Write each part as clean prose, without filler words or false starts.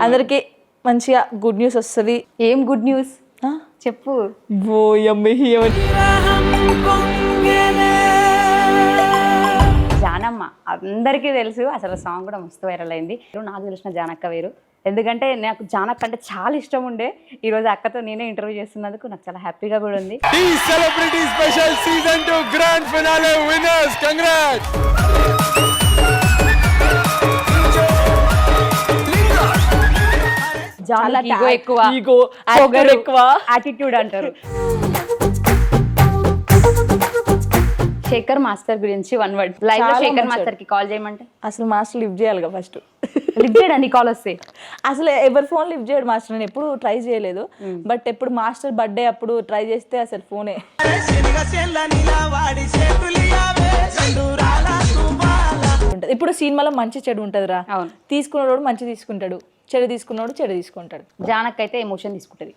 అందరికి మంచిగా good news వస్తుంది. ఏం గుడ్ న్యూస్ చెప్పు. జానమ్మ అందరికీ తెలుసు, అసలు సాంగ్ కూడా మస్తు వైరల్ అయింది. నాకు తెలిసిన జానక్క వేరు, ఎందుకంటే నాకు జానక్క అంటే చాలా ఇష్టం ఉండే. ఈ రోజు అక్కతో నేనే ఇంటర్వ్యూ చేస్తున్నందుకు నాకు చాలా హ్యాపీగా కూడా ఉంది. జానకి ఈగో ఎక్కువ, పొగరు ఎక్కువ, యాటిట్యూడ్ అంటారు. శేఖర్ మాస్టర్ గురించి వన్ వర్డ్. లైవ్ లో శేఖర్ మాస్టర్ కి కాల్ చేయమంటే అసలు మాస్టర్ లిఫ్ట్ చేయాలిగా ఫస్ట్. లిఫ్ట్ చేయడానికి కాల్ వస్తే అసలు ఎవరి ఫోన్ లిఫ్ట్ చేయడు మాస్టర్. నేను ఎప్పుడు ట్రై చేయలేదు, బట్ ఎప్పుడు మాస్టర్ బర్త్డే అప్పుడు ట్రై చేస్తే అసలు ఫోనే. ఇప్పుడు సినిమాలో మంచి చెడు ఉంటది రా, తీసుకున్నాడు మంచి తీసుకుంటాడు, చెడు తీసుకున్నాడు చెడు తీసుకుంటాడు. జానక్ అయితే ఎమోషన్ తీసుకుంటది.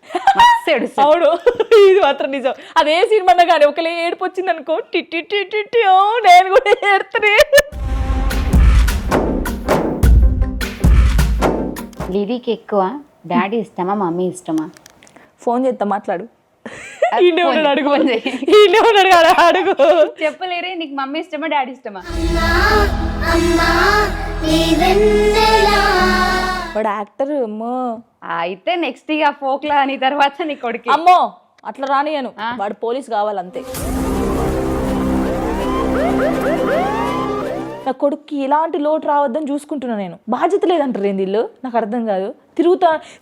అవును, ఇది మాత్రం నిజం. అదే సినిమా కానీ ఒకలే ఏడుపు వచ్చింది అనుకో, టిట్టి టిట్టి నేను కూడా ఏడుతున్నా. లిరీకి ఎక్కువ డాడీ ఇష్టమా మమ్మీ ఇష్టమా? ఫోన్ చేస్తా మాట్లాడు. అడుగు చెప్పలేరే, నీకు మమ్మీ ఇష్టమా డాడీ ఇష్టమా? వాడు యాక్టర్ అమ్మో. అయితే నెక్స్ట్ ఇక ఫోక్లా అని తర్వాత నీ కొడుకు. అమ్మో అట్లా రానియను, వాడు పోలీస్ కావాలంతే. నా కొడుక్కి ఎలాంటి లోటు రావద్దని చూసుకుంటున్నా నేను. బాధ్యత లేదంటారు ఏంది వీళ్ళు, నాకు అర్థం కాదు.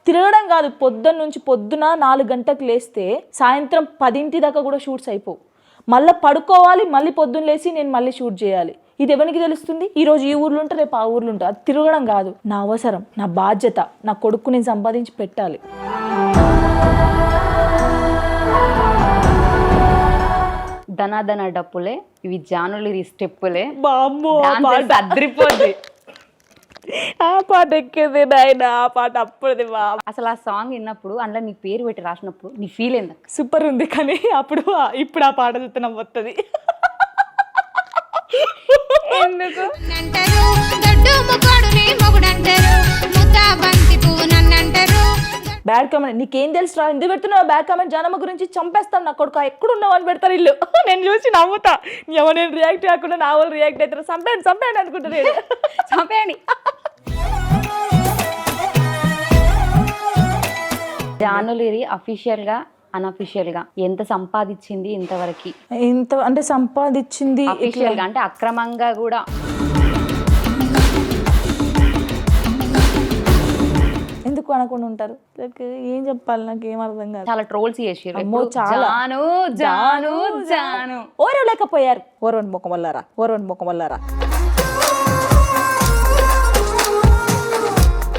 తిరగడం కాదు, పొద్దున 4 గంటలకు లేస్తే సాయంత్రం 10 దాకా కూడా షూట్స్ అయిపోవు. మళ్ళీ పడుకోవాలి, మళ్ళీ పొద్దున్న లేచి నేను మళ్ళీ షూట్ చేయాలి. ఇది ఎవరికి తెలుస్తుంది? ఈరోజు ఈ ఊర్లో ఉంటే రేపు ఆ ఊర్లో ఉంటా. అది తిరగడం కాదు, నా అవసరం, నా బాధ్యత. నా కొడుకు నేను సంపాదించి పెట్టాలి. ధనాధన డప్పులే ఇవి, జానులి స్టెప్పులే. అద్రిపోద్ది ఆ పాట ఎక్కేది నాయన, ఆ పాట అప్పుడుది. అసలు ఆ సాంగ్ విన్నప్పుడు అందులో నీ పేరు పెట్టి రాసినప్పుడు నీ ఫీల్ ఏంది? సూపర్ ఉంది, కానీ ఇప్పుడు ఆ పాట చూస్తే నవ్వుతుంది. ఎందుకు బ్యాడ్ కామెంట్? నీకేం తెలుసు రా, ఎందుకు పెడుతున్నావు బ్యాడ్ కామెంట్? జానమ్మ గురించి చంపేస్తాను నా కొడుకు, ఎక్కడున్నావు అని పెడతారు ఇల్లు. నేను చూసి నవ్వుతా. నేను రియాక్ట్ కాకుండా నా వాళ్ళు రియాక్ట్ అవుతారు. చంపేయండి అనుకుంటారు. చంపేయండి. జానులిరి అఫీషియల్ గా అన్అఫీషియల్ గా ఎంత సంపాదించింది ఇంతవరకు? అంటే సంపాదించింది అఫీషియల్ గా అంటే అక్రమంగా కూడా. ఎందుకు అనకుండా ఉంటారు? ఏం చెప్పాలి, నాకు ఏం అర్థం కాదు. చాలా ట్రోల్స్ చేసారు. ఓరవలేకపోయారు. ఓరవని ముఖం వల్లారా.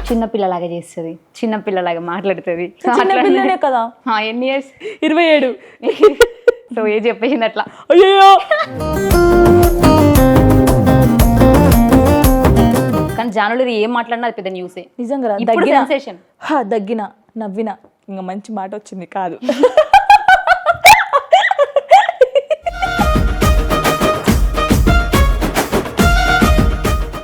చిన్నపిల్లలాగా చేస్తుంది, చిన్నపిల్లలాగా మాట్లాడుతుంది. చిన్నపిల్లనే కదా. ఎన్ని ఇయర్స్? 27. సో ఏ చెప్పేసింది అట్లా. అయ్యో, కానీ జానులి ఏం మాట్లాడినా పెద్ద న్యూసే నిజంగా. దగ్గిన నవ్విన ఇంకా మంచి మాట వచ్చింది కాదు.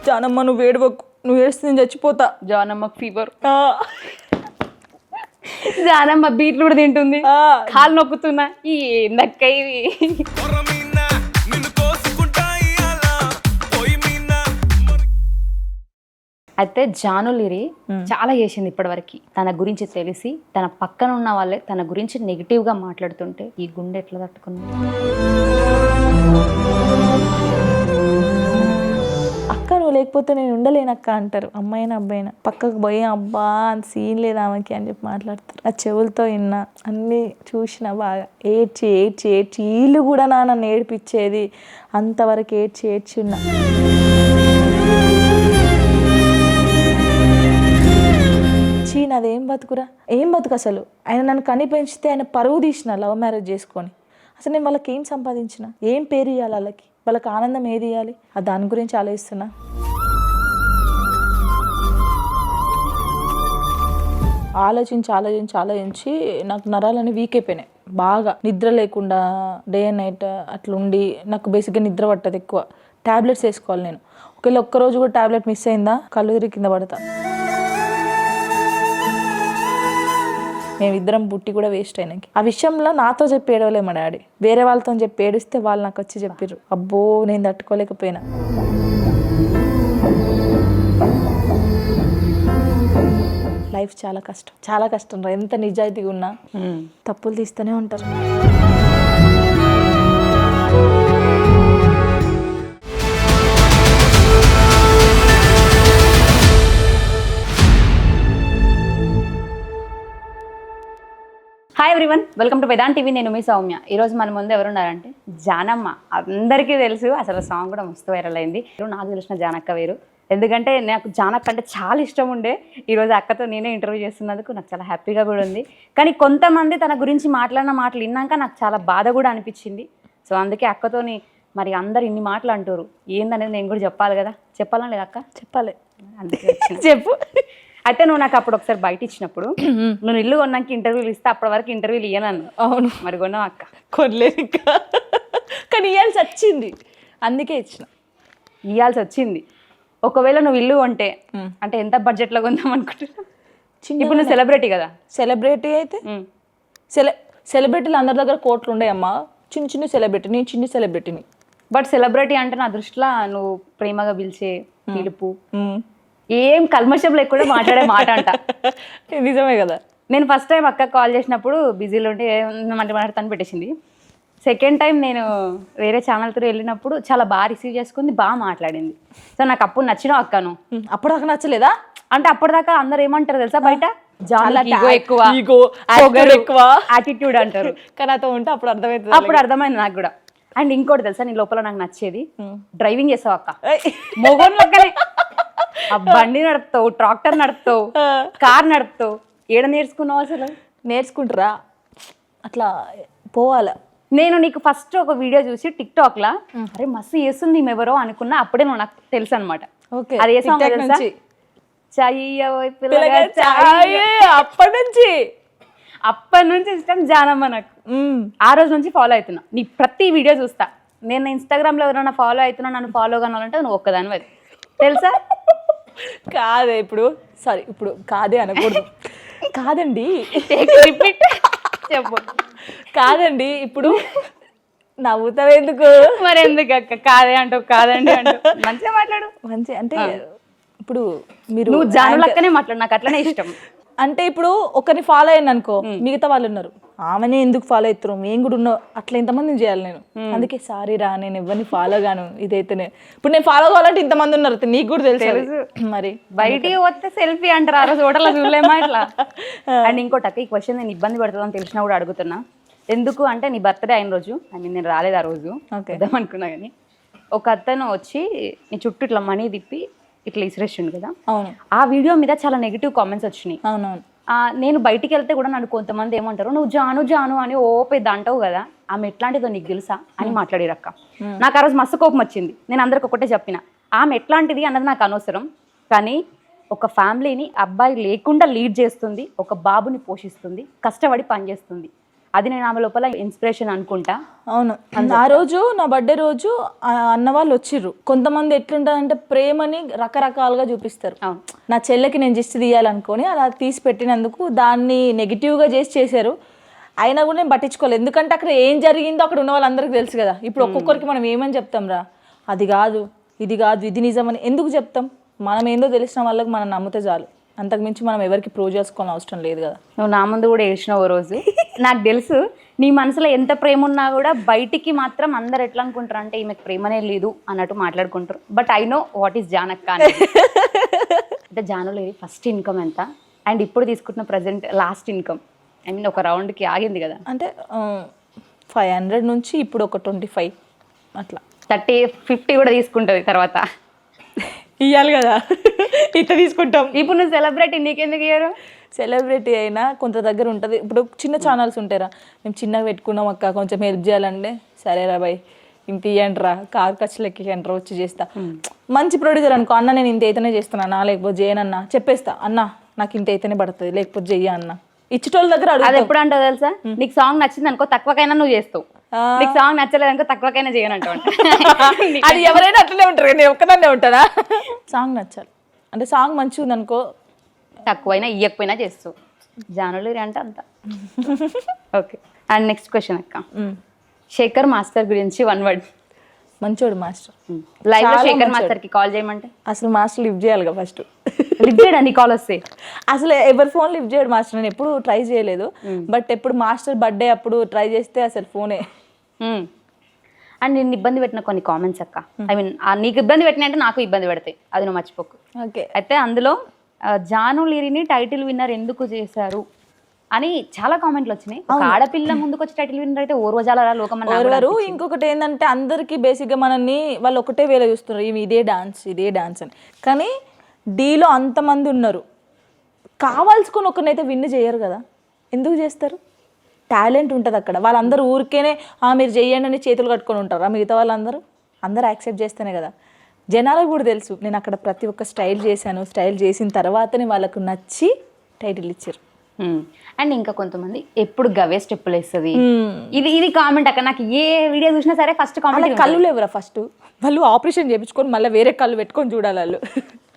జానమ్మ నువ్వు ఏడవకు, నువ్వు ఏడిస్తే నేను చచ్చిపోతా. జానమ్మకు ఫీవర్. జానమ్మ బీట్లు కూడా తింటుంది, కాలు నొక్కుతున్నా. ఈ నక్క ఇవి. అయితే జానులిరి చాలా చేసింది ఇప్పటివరకు. తన గురించి తెలిసి తన పక్కన ఉన్న వాళ్ళే తన గురించి నెగిటివ్ గా మాట్లాడుతుంటే ఈ గుండె ఎట్లా తట్టుకుంది? అక్క నువ్వు లేకపోతే నేను ఉండలేనక్క అంటారు. అమ్మాయినా అబ్బాయినా పక్కకు పోయి అబ్బా అంత సీన్ లేదు ఆమెకి అని చెప్పి మాట్లాడతారు. ఆ చెవులతో విన్నా, అన్నీ చూసిన, బాగా ఏడ్చి వీళ్ళు కూడా నన్ను ఏడిపించేది. అంతవరకు ఏడ్చి ఉన్నా. నాదేం బతుకురా, ఏం బతుకు అసలు. ఆయన నన్ను కని పెంచితే ఆయన పరువు తీసిన, లవ్ మ్యారేజ్ చేసుకొని. అసలు నేను వాళ్ళకి ఏం సంపాదించిన, ఏం పేరు ఇవ్వాలి వాళ్ళకి ఆనందం ఏది ఇవ్వాలి? దాని గురించి ఆలోచిస్తున్నా. ఆలోచించి నాకు నరాలన్నీ వీక్ అయిపోయినాయి. బాగా నిద్ర లేకుండా డే అండ్ నైట్ అట్లా ఉండి, నాకు బేసిక్గా నిద్ర పట్టదు ఎక్కువ. ట్యాబ్లెట్స్ వేసుకోవాలి నేను. ఒకవేళ ఒక్కరోజు కూడా ట్యాబ్లెట్ మిస్ అయిందా కళ్ళు తిరిగి కింద పడతా. మేమిద్దరం పుట్టి కూడా వేస్ట్ అయినాకి. ఆ విషయంలో నాతో చెప్పి ఏడవలే మా డాడీ, వేరే వాళ్ళతో చెప్పి ఏడిస్తే వాళ్ళు నాకు వచ్చి చెప్పిర్రు. అబ్బో నేను తట్టుకోలేకపోయినా. లైఫ్ చాలా కష్టం, చాలా కష్టం రా. ఎంత నిజాయితీగా ఉన్నా తప్పులు తీస్తూనే ఉంటారు. Hi everyone, welcome to Vedant TV. నేను మీ సౌమ్య. ఈరోజు మన ముందు ఎవరున్నారంటే జానమ్మ. అందరికీ తెలుసు, అసలు సాంగ్ కూడా మస్తు వైరల్ అయింది. నాకు తెలిసిన జానక్క వేరు, ఎందుకంటే నాకు జానక్క అంటే చాలా ఇష్టం ఉండే. ఈరోజు అక్కతో నేనే ఇంటర్వ్యూ చేస్తున్నందుకు నాకు చాలా హ్యాపీగా కూడా ఉంది. కానీ కొంతమంది తన గురించి మాట్లాడిన మాటలు విన్నాక నాకు చాలా బాధ కూడా అనిపించింది. సో అందుకే అక్కతోని మరి అందరు ఇన్ని మాటలు అంటారు ఏందనేది నేను కూడా చెప్పాలి కదా. చెప్పాలని లేదా అక్క? చెప్పాలి. అందుకే చెప్పు. అయితే నువ్వు నాకు అప్పుడు ఒకసారి బయట ఇచ్చినప్పుడు నువ్వు ఇల్లు కొన్నాక ఇంటర్వ్యూలు ఇస్తే అప్పటి వరకు ఇంటర్వ్యూలు ఇయ్యనన్ను. అవును, మరి కొన్నావు అక్క? కొనలేదు ఇంకా, కానీ ఇవ్వాల్సి వచ్చింది, అందుకే ఇచ్చిన. ఇవ్వాల్సి వచ్చింది. ఒకవేళ నువ్వు ఇల్లు కొంటే అంటే ఎంత బడ్జెట్లో కొందాం అనుకుంటున్నావు? ఇప్పుడు నువ్వు సెలబ్రిటీ కదా. సెలబ్రిటీ అయితే సెలబ్రిటీలు అందరి దగ్గర కోట్లు ఉండేయమ్మా. చిన్న చిన్న సెలబ్రిటీ, నేను చిన్న సెలబ్రిటీని. బట్ సెలబ్రిటీ అంటే నా దృష్టిలో నువ్వు ప్రేమగా పిలిచే పిలుపు, ఏం కల్మషం లేకుండా మాట్లాడే మాట అంట. నిజమే కదా. నేను ఫస్ట్ టైం అక్క కాల్ చేసినప్పుడు బిజీలో ఉంటే మాట్లాడతాను పెట్టేసింది. సెకండ్ టైం నేను వేరే ఛానల్ త్రూ వెళ్ళినప్పుడు చాలా బాగా రిసీవ్ చేసుకుంది, బాగా మాట్లాడింది. సో నాకు అప్పుడు నచ్చినావు అక్కను. అప్పుడు దాకా నచ్చలేదా? అంటే అప్పటిదాకా అందరు ఏమంటారు తెలుసా, బయట ఎక్కువ యాటిట్యూడ్ అంటారు. కానీ అతో ఉంటే అప్పుడు అర్థమవుతుంది. అప్పుడు అర్థమైంది నాకు కూడా. అండ్ ఇంకోటి తెలుసా, నీ లోపల నాకు నచ్చేది డ్రైవింగ్ చేసావు అక్క. మొగోన్ లెక్కనే ఆ బండి నడుపుతావు, ట్రాక్టర్ నడుపుతావు, కార్ నడుపుతావు. ఏడ నేర్చుకున్నావు అసలు? నేర్చుకుంటారా అట్లా పోవాలా. నేను నీకు ఫస్ట్ ఒక వీడియో చూసి టిక్ టాక్ లా అరే మస్తు చేస్తుంది ఎవరో అనుకున్నా. అప్పుడే నువ్వు నాకు తెలుసు అనమాట. అది ఏ సాంగ్ తెలుసా? అప్పటి నుంచి ఇష్టం జానమ్మ నాకు. ఆ రోజు నుంచి ఫాలో అవుతున్నా, నీ ప్రతి వీడియో చూస్తా. నేను ఇన్స్టాగ్రామ్ లో ఎవరైనా ఫాలో అవుతున్నా, నన్ను ఫాలో కావాలంటే నువ్వు ఒక్కదాని తెలుసా? కాదే ఇప్పుడు, సారీ ఇప్పుడు కాదే అనకూడదు. కాదండి, చెప్పు. కాదండి ఇప్పుడు నవ్వుతావు ఎందుకు? మరి ఎందుకు అక్క కాదే అంటావు? కాదండి అంటావు, మంచిగా మాట్లాడు. మంచి అంటే ఇప్పుడు మీరు నువ్వు జాను లక్కనే మాట్లాడు, నాకు అట్లనే ఇష్టం. అంటే ఇప్పుడు ఒకరిని ఫాలో అయ్యాను అనుకో, మిగతా వాళ్ళు ఉన్నారు ఆమెనే ఎందుకు ఫాలో అవుతారు, మేము కూడా ఉన్నాం, అట్లా ఎంతమందిని చేయాలి నేను. అందుకే సారీ రా, నేను ఎవరిని ఫాలో గాను. ఇదైతేనే ఇప్పుడు నేను ఫాలో కావాలంటే ఇంతమంది ఉన్నారు, నీకు కూడా తెలుసు. మరి బయటికి వస్తే సెల్ఫీ అంటారు, ఆ రోజు హోటల్లో చూడలేమా ఇట్లా. అండ్ ఇంకోటి అక్క, ఈ క్వశ్చన్ నేను ఇబ్బంది పడుతుందని తెలిసినా కూడా అడుగుతున్నా. ఎందుకు అంటే నీ బర్త్డే అయిన రోజు, నేను రాలేదు ఆ రోజు, వద్దాం అనుకున్నా. కానీ ఒక అతను వచ్చి నీ చుట్టూ ఇట్లా మనీ తిప్పి ఇట్లా ఇసిరేసిండు కదా. అవును. ఆ వీడియో మీద చాలా నెగిటివ్ కామెంట్స్ వచ్చినాయి. అవునవును. నేను బయటికి వెళ్తే కూడా నన్ను కొంతమంది ఏమంటారు, నువ్వు జాను జాను అని ఓ పెద్ద అంటావు కదా, ఆమె ఎట్లాంటిదో నీకు తెలుసా అని మాట్లాడారు అక్క. నాకు ఆ రోజు మస్తు కోపం వచ్చింది. నేను అందరికి ఒకటే చెప్పిన, ఆమె ఎట్లాంటిది అన్నది నాకు అనవసరం, కానీ ఒక ఫ్యామిలీని అబ్బాయి లేకుండా లీడ్ చేస్తుంది, ఒక బాబుని పోషిస్తుంది, కష్టపడి పనిచేస్తుంది. అది నేను ఆమె లోపల ఇన్స్పిరేషన్ అనుకుంటా. అవును. ఆ రోజు నా బర్త్డే రోజు అన్న వాళ్ళు వచ్చిర్రు. కొంతమంది ఎట్లుంటుందంటే ప్రేమని రకరకాలుగా చూపిస్తారు. నా చెల్లెకి నేను దిష్టి తీయాలనుకొని అలా తీసి పెట్టినందుకు దాన్ని నెగిటివ్గా చేశారు. అయినా కూడా నేను పట్టించుకోలేదు, ఎందుకంటే అక్కడ ఏం జరిగిందో అక్కడ ఉన్న వాళ్ళందరికీ తెలుసు కదా. ఇప్పుడు ఒక్కొక్కరికి మనం ఏమని చెప్తాం రా, అది కాదు ఇది కాదు ఇది నిజమని ఎందుకు చెప్తాం? మనం ఏందో తెలిసిన వాళ్ళకి మనం నమ్మితే చాలు, అంతకుమించి మనం ఎవరికి ప్రూవ్ చేసుకోవాలని అవసరం లేదు కదా. నువ్వు నా ముందు కూడా ఏడ్చినావు ఓ రోజు. నాకు తెలుసు నీ మనసులో ఎంత ప్రేమ ఉన్నా కూడా బయటికి మాత్రం అందరు ఎట్లా అనుకుంటారు అంటే ఈమెకు ప్రేమనే లేదు అన్నట్టు మాట్లాడుకుంటారు. But I know what is జానక్క అంటే. జానులో ఇది ఫస్ట్ ఇన్కమ్ ఎంత, అండ్ ఇప్పుడు తీసుకుంటున్న present last income, I mean ఒక రౌండ్కి ఆగింది కదా, అంటే 500 నుంచి ఇప్పుడు ఒక 25 అట్లా 30 50 కూడా తీసుకుంటుంది తర్వాత. ఇవ్వాలి కదా, ఇట్లా తీసుకుంటాం. ఇప్పుడు నువ్వు సెలబ్రిటీ, నీకెందుకు ఇయ్యరు? సెలబ్రిటీ అయినా కొంత దగ్గర ఉంటుంది. ఇప్పుడు చిన్న ఛానల్స్ ఉంటారా, మేము చిన్నగా పెట్టుకున్నాం అక్క కొంచెం హెల్ప్ చేయాలంటే, సరేరా బాయ్ ఇంత ఇవ్వండి రా, కారు ఖర్చులకి ఇవ్వండి వచ్చి చేస్తా. మంచి ప్రొడ్యూసర్ అనుకో, అన్న నేను ఇంత అయితేనే చేస్తున్నా, లేకపోతే చేయనన్నా చెప్పేస్తా, అన్న నాకు ఇంత అయితేనే పడుతుంది లేకపోతే చెయ్య అన్న. ఇచ్చేటోళ్ళ దగ్గర అది ఎప్పుడు అంటావు తెలుసా, నీకు సాంగ్ నచ్చింది అనుకో తక్కువకైనా నువ్వు చేస్తావు, నీకు సాంగ్ నచ్చలేదు అనుకో తక్కువకైనా చేయనంటావు. అది ఎవరైనా అట్లనే ఉంటారు, నేను ఒక్కదాన్నే ఉంటానా? సాంగ్ నచ్చాలి అంటే సాంగ్ మంచిగా ఉంది అనుకో తక్కువైనా ఇయ్యకపోయినా చేస్తావు. జానులరి అంటే అంత ఓకే. అండ్ నెక్స్ట్ క్వశ్చన్ అక్క, శేఖర్ మాస్టర్ గురించి 1 word. మంచోడు మాస్టర్. లైవ్ లో చాలా శేఖర్ మంచోడు. మాస్టర్ కి కాల్ చేయమంటే అసలు మాస్టర్ లిఫ్ట్ చేయాలిగా ఫస్ట్. లిఫ్ట్ చేయడానికి కాల్ వస్తే అసలు ఎవరి ఫోన్ లిఫ్ట్ చేయడు మాస్టర్. నేను ఎప్పుడు ట్రై చేయలేదు, బట్ ఎప్పుడు మాస్టర్ బర్త్డే అప్పుడు ట్రై చేస్తే అసలు ఫోనే. అండ్ నిన్ను ఇబ్బంది పెట్టిన కొన్ని కామెంట్స్ అక్క, ఐ మీన్ నీకు ఇబ్బంది పెట్టిన అంటే నాకు ఇబ్బంది పెడతాయి, అది నువ్వు మర్చిపోకు. ఓకే. అయితే అందులో జానులిరిని టైటిల్ విన్నర్ ఎందుకు చేశారు అని చాలా కామెంట్లు వచ్చినాయి. ఒక ఆడపిల్ల ముందుకు వచ్చి టైటిల్ విన్నర్ అయితే ఓర్వజాలరా లోకమన్నా ఎవరు. ఇంకొకటి ఏంటంటే అందరికీ బేసిక్గా మనల్ని వాళ్ళు ఒకటే వేళ చూస్తున్నారు, ఇవి ఇదే డాన్స్ అని. కానీ డీలో అంతమంది ఉన్నారు, కావాల్సుకొని ఒకరినైతే విన్ చేయరు కదా. ఎందుకు చేస్తారు? టాలెంట్ ఉంటుంది అక్కడ. వాళ్ళందరూ ఊరికేనే మీరు చెయ్యండి అని చేతులు కట్టుకొని ఉంటారు. మిగతా వాళ్ళందరూ యాక్సెప్ట్ చేస్తేనే కదా. జనాలకు కూడా తెలుసు నేను అక్కడ ప్రతి ఒక్క స్టైల్ చేశాను, స్టైల్ చేసిన తర్వాతనే వాళ్ళకు నచ్చి టైటిల్ ఇచ్చారు. అండ్ ఇంకా కొంతమంది ఎప్పుడు గవే స్టెప్పులు వేస్తుంది, ఇది కామెంట్ అక్కడ. నాకు ఏ వీడియో చూసినా సరే ఫస్ట్ కామెంట్ కళ్ళు లేవురా, ఫస్ట్ వాళ్ళు ఆపరేషన్ చేయించుకొని మళ్ళీ వేరే కళ్ళు పెట్టుకొని చూడాలి వాళ్ళు.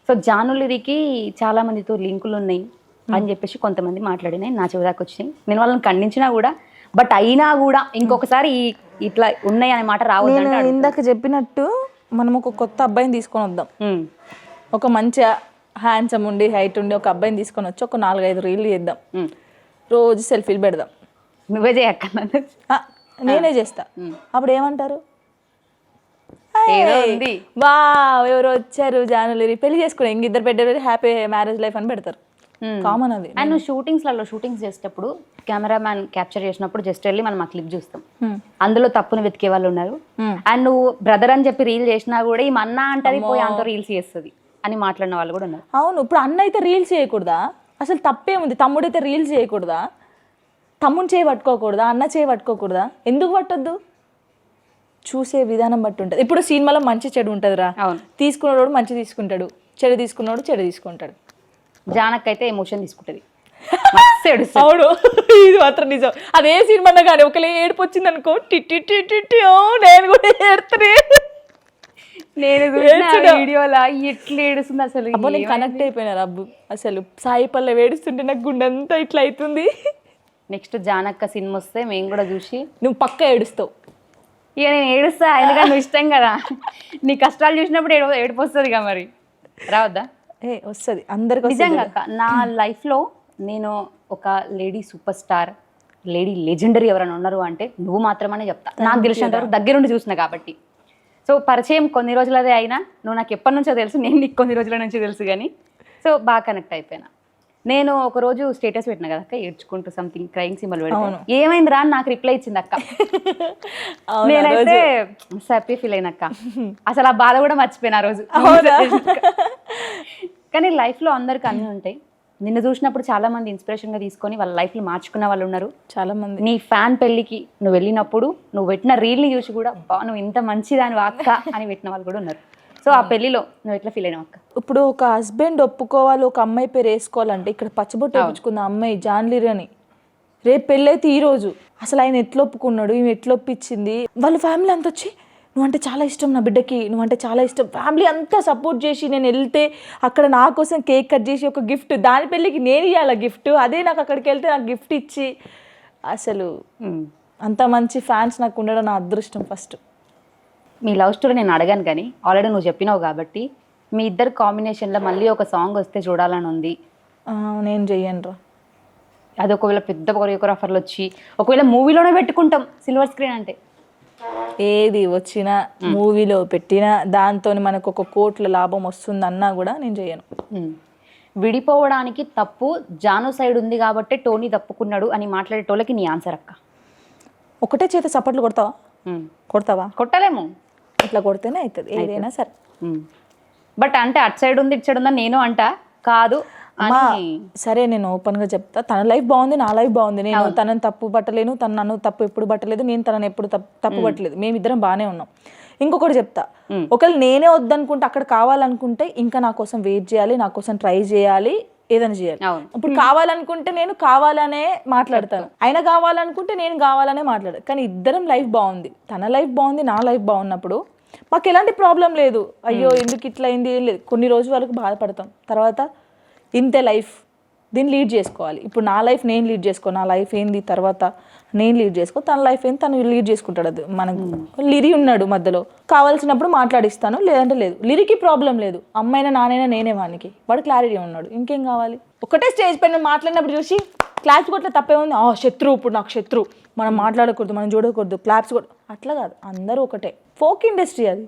సో జానులిరికి చాలా మందితో లింకులు ఉన్నాయి అని చెప్పేసి కొంతమంది మాట్లాడినాయి, నా చెవి దాకా వచ్చినాయి. నేను వాళ్ళని ఖండించినా కూడా, బట్ అయినా కూడా ఇంకొకసారి ఇట్లా ఉన్నాయి అనే మాట రావద్దు. నేను ఇందాక చెప్పినట్టు మనం ఒక కొత్త అబ్బాయిని తీసుకొని వద్దాం, ఒక మంచి హ్యాండ్సమ్ ఉండి హైట్ ఉండి ఒక అబ్బాయిని తీసుకొని వచ్చి ఒక 4-5 రీళ్ళు చేద్దాం, రోజు సెల్ఫీలు పెడదాం. నువ్వే చేయక్క, నేనే చేస్తా. అప్పుడు ఏమంటారు? ఏదో ఉంది, వా ఎవరు వచ్చారు జానులిరి పెళ్లి చేసుకుని ఇంక ఇద్దరు పెట్టారు, హ్యాపీ మ్యారేజ్ లైఫ్ అని పెడతారు. కామన్ అది. అండ్ నువ్వు షూటింగ్స్ చేసేటప్పుడు కెమెరామ్యాన్ క్యాప్చర్ చేసినప్పుడు జస్ట్ వెళ్ళి మనం ఆ క్లిప్ చూస్తాం, అందులో తప్పును వెతికే వాళ్ళు ఉన్నారు. అండ్ నువ్వు బ్రదర్ అని చెప్పి రీల్ చేసినా కూడా ఈ మన్నా అంటది పోయి అంత రీల్స్ చేస్తుంది అని మాట్లాడిన వాళ్ళు కూడా ఉన్నారు. అవును. ఇప్పుడు అన్న అయితే రీల్స్ చేయకూడదా? అసలు తప్పేముంది? తమ్ముడైతే రీల్స్ చేయకూడదా? తమ్ముని చేయి పట్టుకోకూడదా? అన్న చేయి పట్టుకోకూడదా? ఎందుకు పట్టొద్దు? చూసే విధానం బట్టి ఉంటుంది. ఇప్పుడు సినిమాలో మంచి చెడు ఉంటుంది రా. తీసుకున్నవాడు మంచి తీసుకుంటాడు, చెడు తీసుకున్నాడు చెడు తీసుకుంటాడు. జానక్ అయితే ఎమోషన్ తీసుకుంటుంది. అవును, ఇది మాత్రం నిజం. అదే సినిమా కానీ ఒకలే ఏడుపు వచ్చింది అనుకో, టిట్టి నేను కూడా ఏడుతున్నా. నేను వీడియోలా ఎట్లా ఏడుస్తుంది అసలు. అబ్బో నేను కనెక్ట్ అయిపోయినారు అబ్బు. అసలు సాయి పల్లవి ఏడుస్తుంటే నాకు గుండె అంతా ఇట్లా అవుతుంది. నెక్స్ట్ జానక్క సినిమా వస్తే మేము కూడా చూసి నువ్వు పక్కా ఏడుస్తావు. ఇక నేను ఏడుస్తా, ఎందుకంటే నువ్వు ఇష్టం కదా. నీ కష్టాలు చూసినప్పుడు ఏడుపు వస్తుంది కదా, మరి రావద్దా? వస్తుంది అందరికి. నిజంగా నా లైఫ్లో నేను ఒక lady super star, lady legendary ఎవరైనా ఉన్నారు అంటే నువ్వు మాత్రమనే చెప్తా. నాకు తెలిసినంత వరకు దగ్గరుండి చూసిన కాబట్టి. సో పరిచయం కొన్ని రోజులదే అయినా నువ్వు నాకు ఎప్పటి నుంచో తెలుసు, నేను నీకు కొన్ని రోజుల నుంచి తెలుసు. కానీ సో బాగా కనెక్ట్ అయిపోయినా. నేను ఒక రోజు స్టేటస్ పెట్టినా కదా అక్క, ఏడ్చుకుంటూ సంథింగ్ క్రైమ్ సింబల్ పెడతాను, ఏమైందిరా అని నాకు రిప్లై ఇచ్చింది అక్క. నేనైతే హ్యాపీ ఫీల్ అయిన అక్క, అసలు ఆ బాధ కూడా మర్చిపోయినా ఆ రోజు. కానీ లైఫ్లో అందరికి అన్నీ ఉంటాయి. నిన్ను చూసినప్పుడు చాలా మంది ఇన్స్పిరేషన్గా తీసుకొని వాళ్ళ లైఫ్లో మార్చుకున్న వాళ్ళు ఉన్నారు చాలా మంది. నీ ఫ్యాన్ పెళ్ళికి నువ్వు వెళ్ళినప్పుడు నువ్వు పెట్టిన రీల్ని చూసి కూడా బా నువ్వు ఇంత మంచిదాని అక్క అని పెట్టిన వాళ్ళు కూడా ఉన్నారు. సో ఆ పెళ్లిలో నువ్వు ఎట్లా ఫీల్ అయినావు అక్క? ఇప్పుడు ఒక హస్బెండ్ ఒప్పుకోవాలి, ఒక అమ్మాయి పేరు వేసుకోవాలంటే ఇక్కడ పచ్చబొట్టు వేయించుకుంది ఆ అమ్మాయి జాన్లిరి అని. రేపు పెళ్ళైతే ఈరోజు అసలు ఆయన ఎట్లా ఒప్పుకున్నాడు, ఈమె ఎట్లా ఒప్పించింది, వాళ్ళ ఫ్యామిలీ అంతా వచ్చి నువ్వంటే చాలా ఇష్టం నా బిడ్డకి, నువ్వంటే చాలా ఇష్టం, ఫ్యామిలీ అంతా సపోర్ట్ చేసి నేను వెళ్తే అక్కడ నా కోసం కేక్ కట్ చేసి ఒక గిఫ్ట్, దాని పెళ్ళికి నేను ఇవ్వాలి గిఫ్ట్, అదే నాకు అక్కడికి వెళ్తే నాకు గిఫ్ట్ ఇచ్చి, అసలు అంత మంచి ఫ్యాన్స్ నాకు ఉండడం నా అదృష్టం. ఫస్ట్ మీ లవ్ స్టోరీ నేను అడగాను కానీ ఆల్రెడీ నువ్వు చెప్పినావు కాబట్టి మీ ఇద్దరు కాంబినేషన్లో మళ్ళీ ఒక సాంగ్ వస్తే చూడాలని ఉంది. నేను చెయ్యను రా. అది ఒకవేళ పెద్ద కొరియోగ్రాఫర్లు వచ్చి ఒకవేళ మూవీలోనే పెట్టుకుంటాం సిల్వర్ స్క్రీన్ అంటే, ఏది వచ్చినా మూవీలో పెట్టినా దాంతో మనకు ఒక కోట్ల లాభం వస్తుందన్నా కూడా నేను చెయ్యను. విడిపోవడానికి తప్పు జాను సైడ్ ఉంది కాబట్టి టోనీ తప్పుకున్నాడు అని మాట్లాడేటోళ్ళకి నీ ఆన్సర్ అక్క? ఒకటే చేత సపోర్ట్లు కొడతావా? కొట్టలేము, ఇట్లా కొడితేనే అవుతుంది ఏదైనా సరే. బట్ అంటే అటు సైడ్ ఉంది ఇటు సైడ్ ఉందని నేను అంట కాదు. సరే నేను ఓపెన్గా చెప్తా, తన లైఫ్ బాగుంది, నా లైఫ్ బాగుంది. నేను తనని తప్పు పట్టలేను, తను నన్ను తప్పు ఎప్పుడు పట్టలేదు, నేను తనని ఎప్పుడు తప్పు పట్టలేదు. మేమిద్దరం బాగానే ఉన్నాం. ఇంకొకటి చెప్తా, ఒకవేళ నేనే వద్దనుకుంటే అక్కడ కావాలనుకుంటే ఇంకా నా కోసం వెయిట్ చేయాలి, నా కోసం ట్రై చేయాలి, ఏదైనా చేయాలి. ఇప్పుడు కావాలనుకుంటే నేను కావాలనే మాట్లాడతాను, ఆయన కావాలనుకుంటే నేను కావాలనే మాట్లాడతాను. కానీ ఇద్దరం లైఫ్ బాగుంది, తన లైఫ్ బాగుంది, నా లైఫ్ బాగున్నప్పుడు మాకు ఎలాంటి ప్రాబ్లం లేదు. అయ్యో ఎందుకు ఇట్లా అయింది ఏం లేదు. కొన్ని రోజుల వరకు బాధపడతాం, తర్వాత ఇంతే లైఫ్, దీన్ని లీడ్ చేసుకోవాలి. ఇప్పుడు నా లైఫ్ నేను లీడ్ చేసుకో, నా లైఫ్ ఏంది తర్వాత నేను లీడ్ చేసుకో, తన లైఫ్ ఏంది తను లీడ్ చేసుకుంటాడు. అది మనకు లిరి ఉన్నాడు మధ్యలో, కావాల్సినప్పుడు మాట్లాడిస్తాను, లేదంటే లేదు. లిరికి ప్రాబ్లం లేదు, అమ్మైనా నానైనా నేనే వానికి, వాడు క్లారిటీ ఉన్నాడు, ఇంకేం కావాలి. ఒకటే స్టేజ్ పైన మాట్లాడినప్పుడు చూసి క్లాప్స్ కొట్ల తప్పే ఉంది, శత్రువు ఇప్పుడు నాకు శత్రువు, మనం మాట్లాడకూడదు, మనం చూడకూడదు, క్లాప్స్ కూడా అట్లా కాదు. అందరూ ఒకటే. ఫోక్ ఇండస్ట్రీ అది,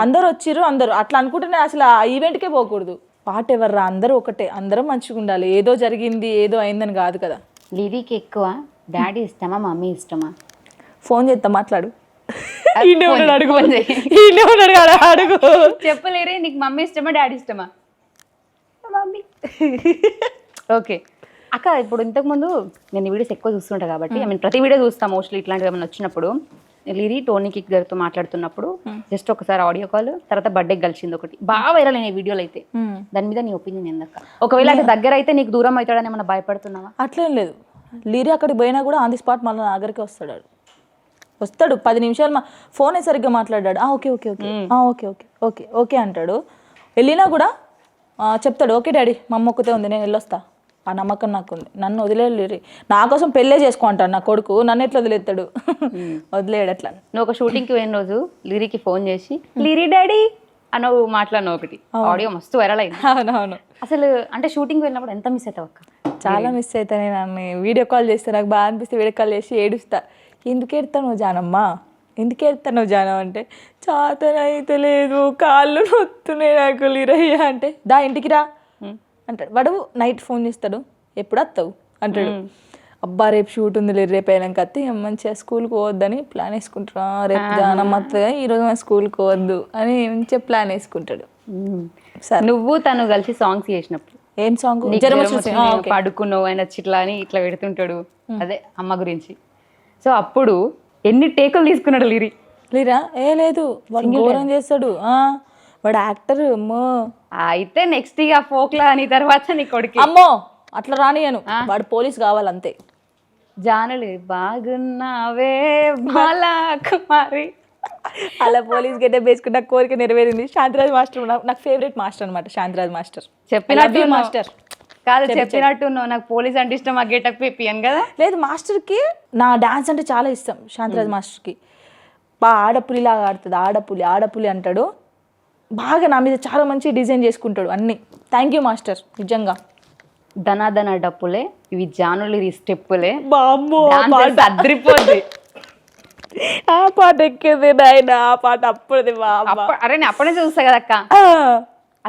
అందరూ వచ్చిర్రు అందరూ అట్లా అనుకుంటేనే అసలు ఆ ఈవెంట్కే పోకూడదు. పాట ఎవర్రా, అందరూ ఒకటే, అందరం మంచిగా ఉండాలి. ఏదో జరిగింది ఏదో అయిందని కాదు కదా. లిరికి ఎక్కువ డాడీ ఇష్టమా మమ్మీ ఇష్టమా? ఫోన్ చేస్తా, మాట్లాడు. అడుగు చెప్పలేరే, నీకు మమ్మీ ఇష్టమా డాడీ ఇష్టమా? మమ్మీ. ఓకే అక్క, ఇప్పుడు ఇంతకుముందు నేను వీడియోస్ ఎక్కువ చూస్తుంటా కాబట్టి ప్రతి వీడియో చూస్తాను మోస్ట్లీ. ఇట్లాంటివి ఏమైనా వచ్చినప్పుడు లిరి టోనీ కిక్ గారితో మాట్లాడుతున్నప్పుడు జస్ట్ ఒకసారి ఆడియో కాల్, తర్వాత బర్త్డే కలిసింది ఒకటి, బాగా వైరల్ అయిన వీడియోలు అయితే. దాని మీద నీ ఒపీనియన్ ఏందక్క? ఒకవేళ అది దగ్గర అయితే నీకు దూరం అవుతాడని ఏమైనా భయపడుతున్నావా? అట్లేం లేదు. లిరి అక్కడికి పోయినా కూడా ఆన్ ది స్పాట్ మళ్ళీ నా దగ్గరికి వస్తాడు 10 నిమిషాలు ఫోనే సరిగ్గా మాట్లాడాడు. Okay okay okay okay okay okay okay అంటాడు. వెళ్ళినా కూడా చెప్తాడు, ఓకే డాడీ మా అమ్మ ఒక్కతే ఉంది, నేను వెళ్ళొస్తా. ఆ నమ్మకం నాకు ఉంది. నన్ను వదిలేరు, నా కోసం పెళ్ళే చేసుకో అంటాడు నా కొడుకు, నన్ను ఎట్లా వదిలేస్తాడు? వదిలేడు అట్లా. నువ్వు ఒక షూటింగ్కి పోయిన రోజు లిరికి ఫోన్ చేసి లిరి డాడీ అన్నవు మాట్లాడినావు ఒకటి, ఆడియో మస్తు వైరల్ అయింది. అవునవును. అసలు అంటే షూటింగ్ వెళ్ళినప్పుడు ఎంత మిస్ అవుతావు అక్క? చాలా మిస్ అవుతా. నేను నన్ను వీడియో కాల్ చేస్తే నాకు బాగా అనిపిస్తే వీడియో కాల్ చేసి ఏడుస్తా. ఎందుకు ఏడుతావు జానమ్మ, ఎందుకు ఏడుతావు జానం అంటే, చాతనైతే లేదు, కాళ్ళు నొత్తున్నాయి నాకు లిరయ్య అంటే, దా ఇంటికి రా అంటాడు. వాడు నైట్ ఫోన్ చేస్తాడు, ఎప్పుడు వస్తావు అంటాడు. అబ్బా రేపు షూట్ ఉంది లేదు, రేపు అయినాక వస్తే మంచిగా స్కూల్కి పోవద్దని ప్లాన్ వేసుకుంటున్నా. రేపు జానమ్మ వస్తుందా, ఈరోజు మనం స్కూల్కి పోవద్దు అని మంచిగా ప్లాన్ వేసుకుంటాడు. సరే, నువ్వు తను కలిసి సాంగ్స్ చేసినప్పుడు ఏం సాంగ్? పడుకున్నావు ఆయన ఇట్లా అని ఇట్లా పెడుతుంటాడు, అదే అమ్మ గురించి. సో అప్పుడు ఎన్ని టేకులు తీసుకున్నాడు లిరా? లేదు, వాడు ఘోరం చేస్తాడు. వాడు యాక్టర్. అమ్మో, అయితే నెక్స్ట్ ఇక ఫోక్లా అని తర్వాత నీ కొడుకు. అమ్మో అట్లా రానియను, వాడు పోలీస్ కావాలంతే. జానులు బాగున్నావే బాలా కుమారి అలా పోలీస్ గెటప్ వేసుకుంటే కోరిక నెరవేరింది. శాంతిరాజ్ మాస్టర్ నాకు ఫేవరెట్ మాస్టర్ అనమాట. శాంతిరాజ్ మాస్టర్ చెప్పినట్టు మాస్టర్ కాదు, చెప్పినట్టు నాకు పోలీస్ అంటే ఇష్టం, ఆ గెటప్ వేపియను కదా. లేదు, మాస్టర్కి నా డాన్స్ అంటే చాలా ఇష్టం. శాంతిరాజ్ మాస్టర్కి ఆడపులిలాగా ఆడుతుంది, ఆడపులి అంటాడు. బాగా నా మీద చాలా మంచి డిజైన్ చేసుకుంటాడు అన్ని. థ్యాంక్ యూ మాస్టర్, నిజంగా. ధనాధన డప్పులే ఇవి జానులు స్టెప్పులే, అద్రిపోద్ది. ఆ పాట ఎక్కేది నాయన, ఆ పాట అప్పుడుది. అరే నేను అప్పుడే చూస్తా కదక్క.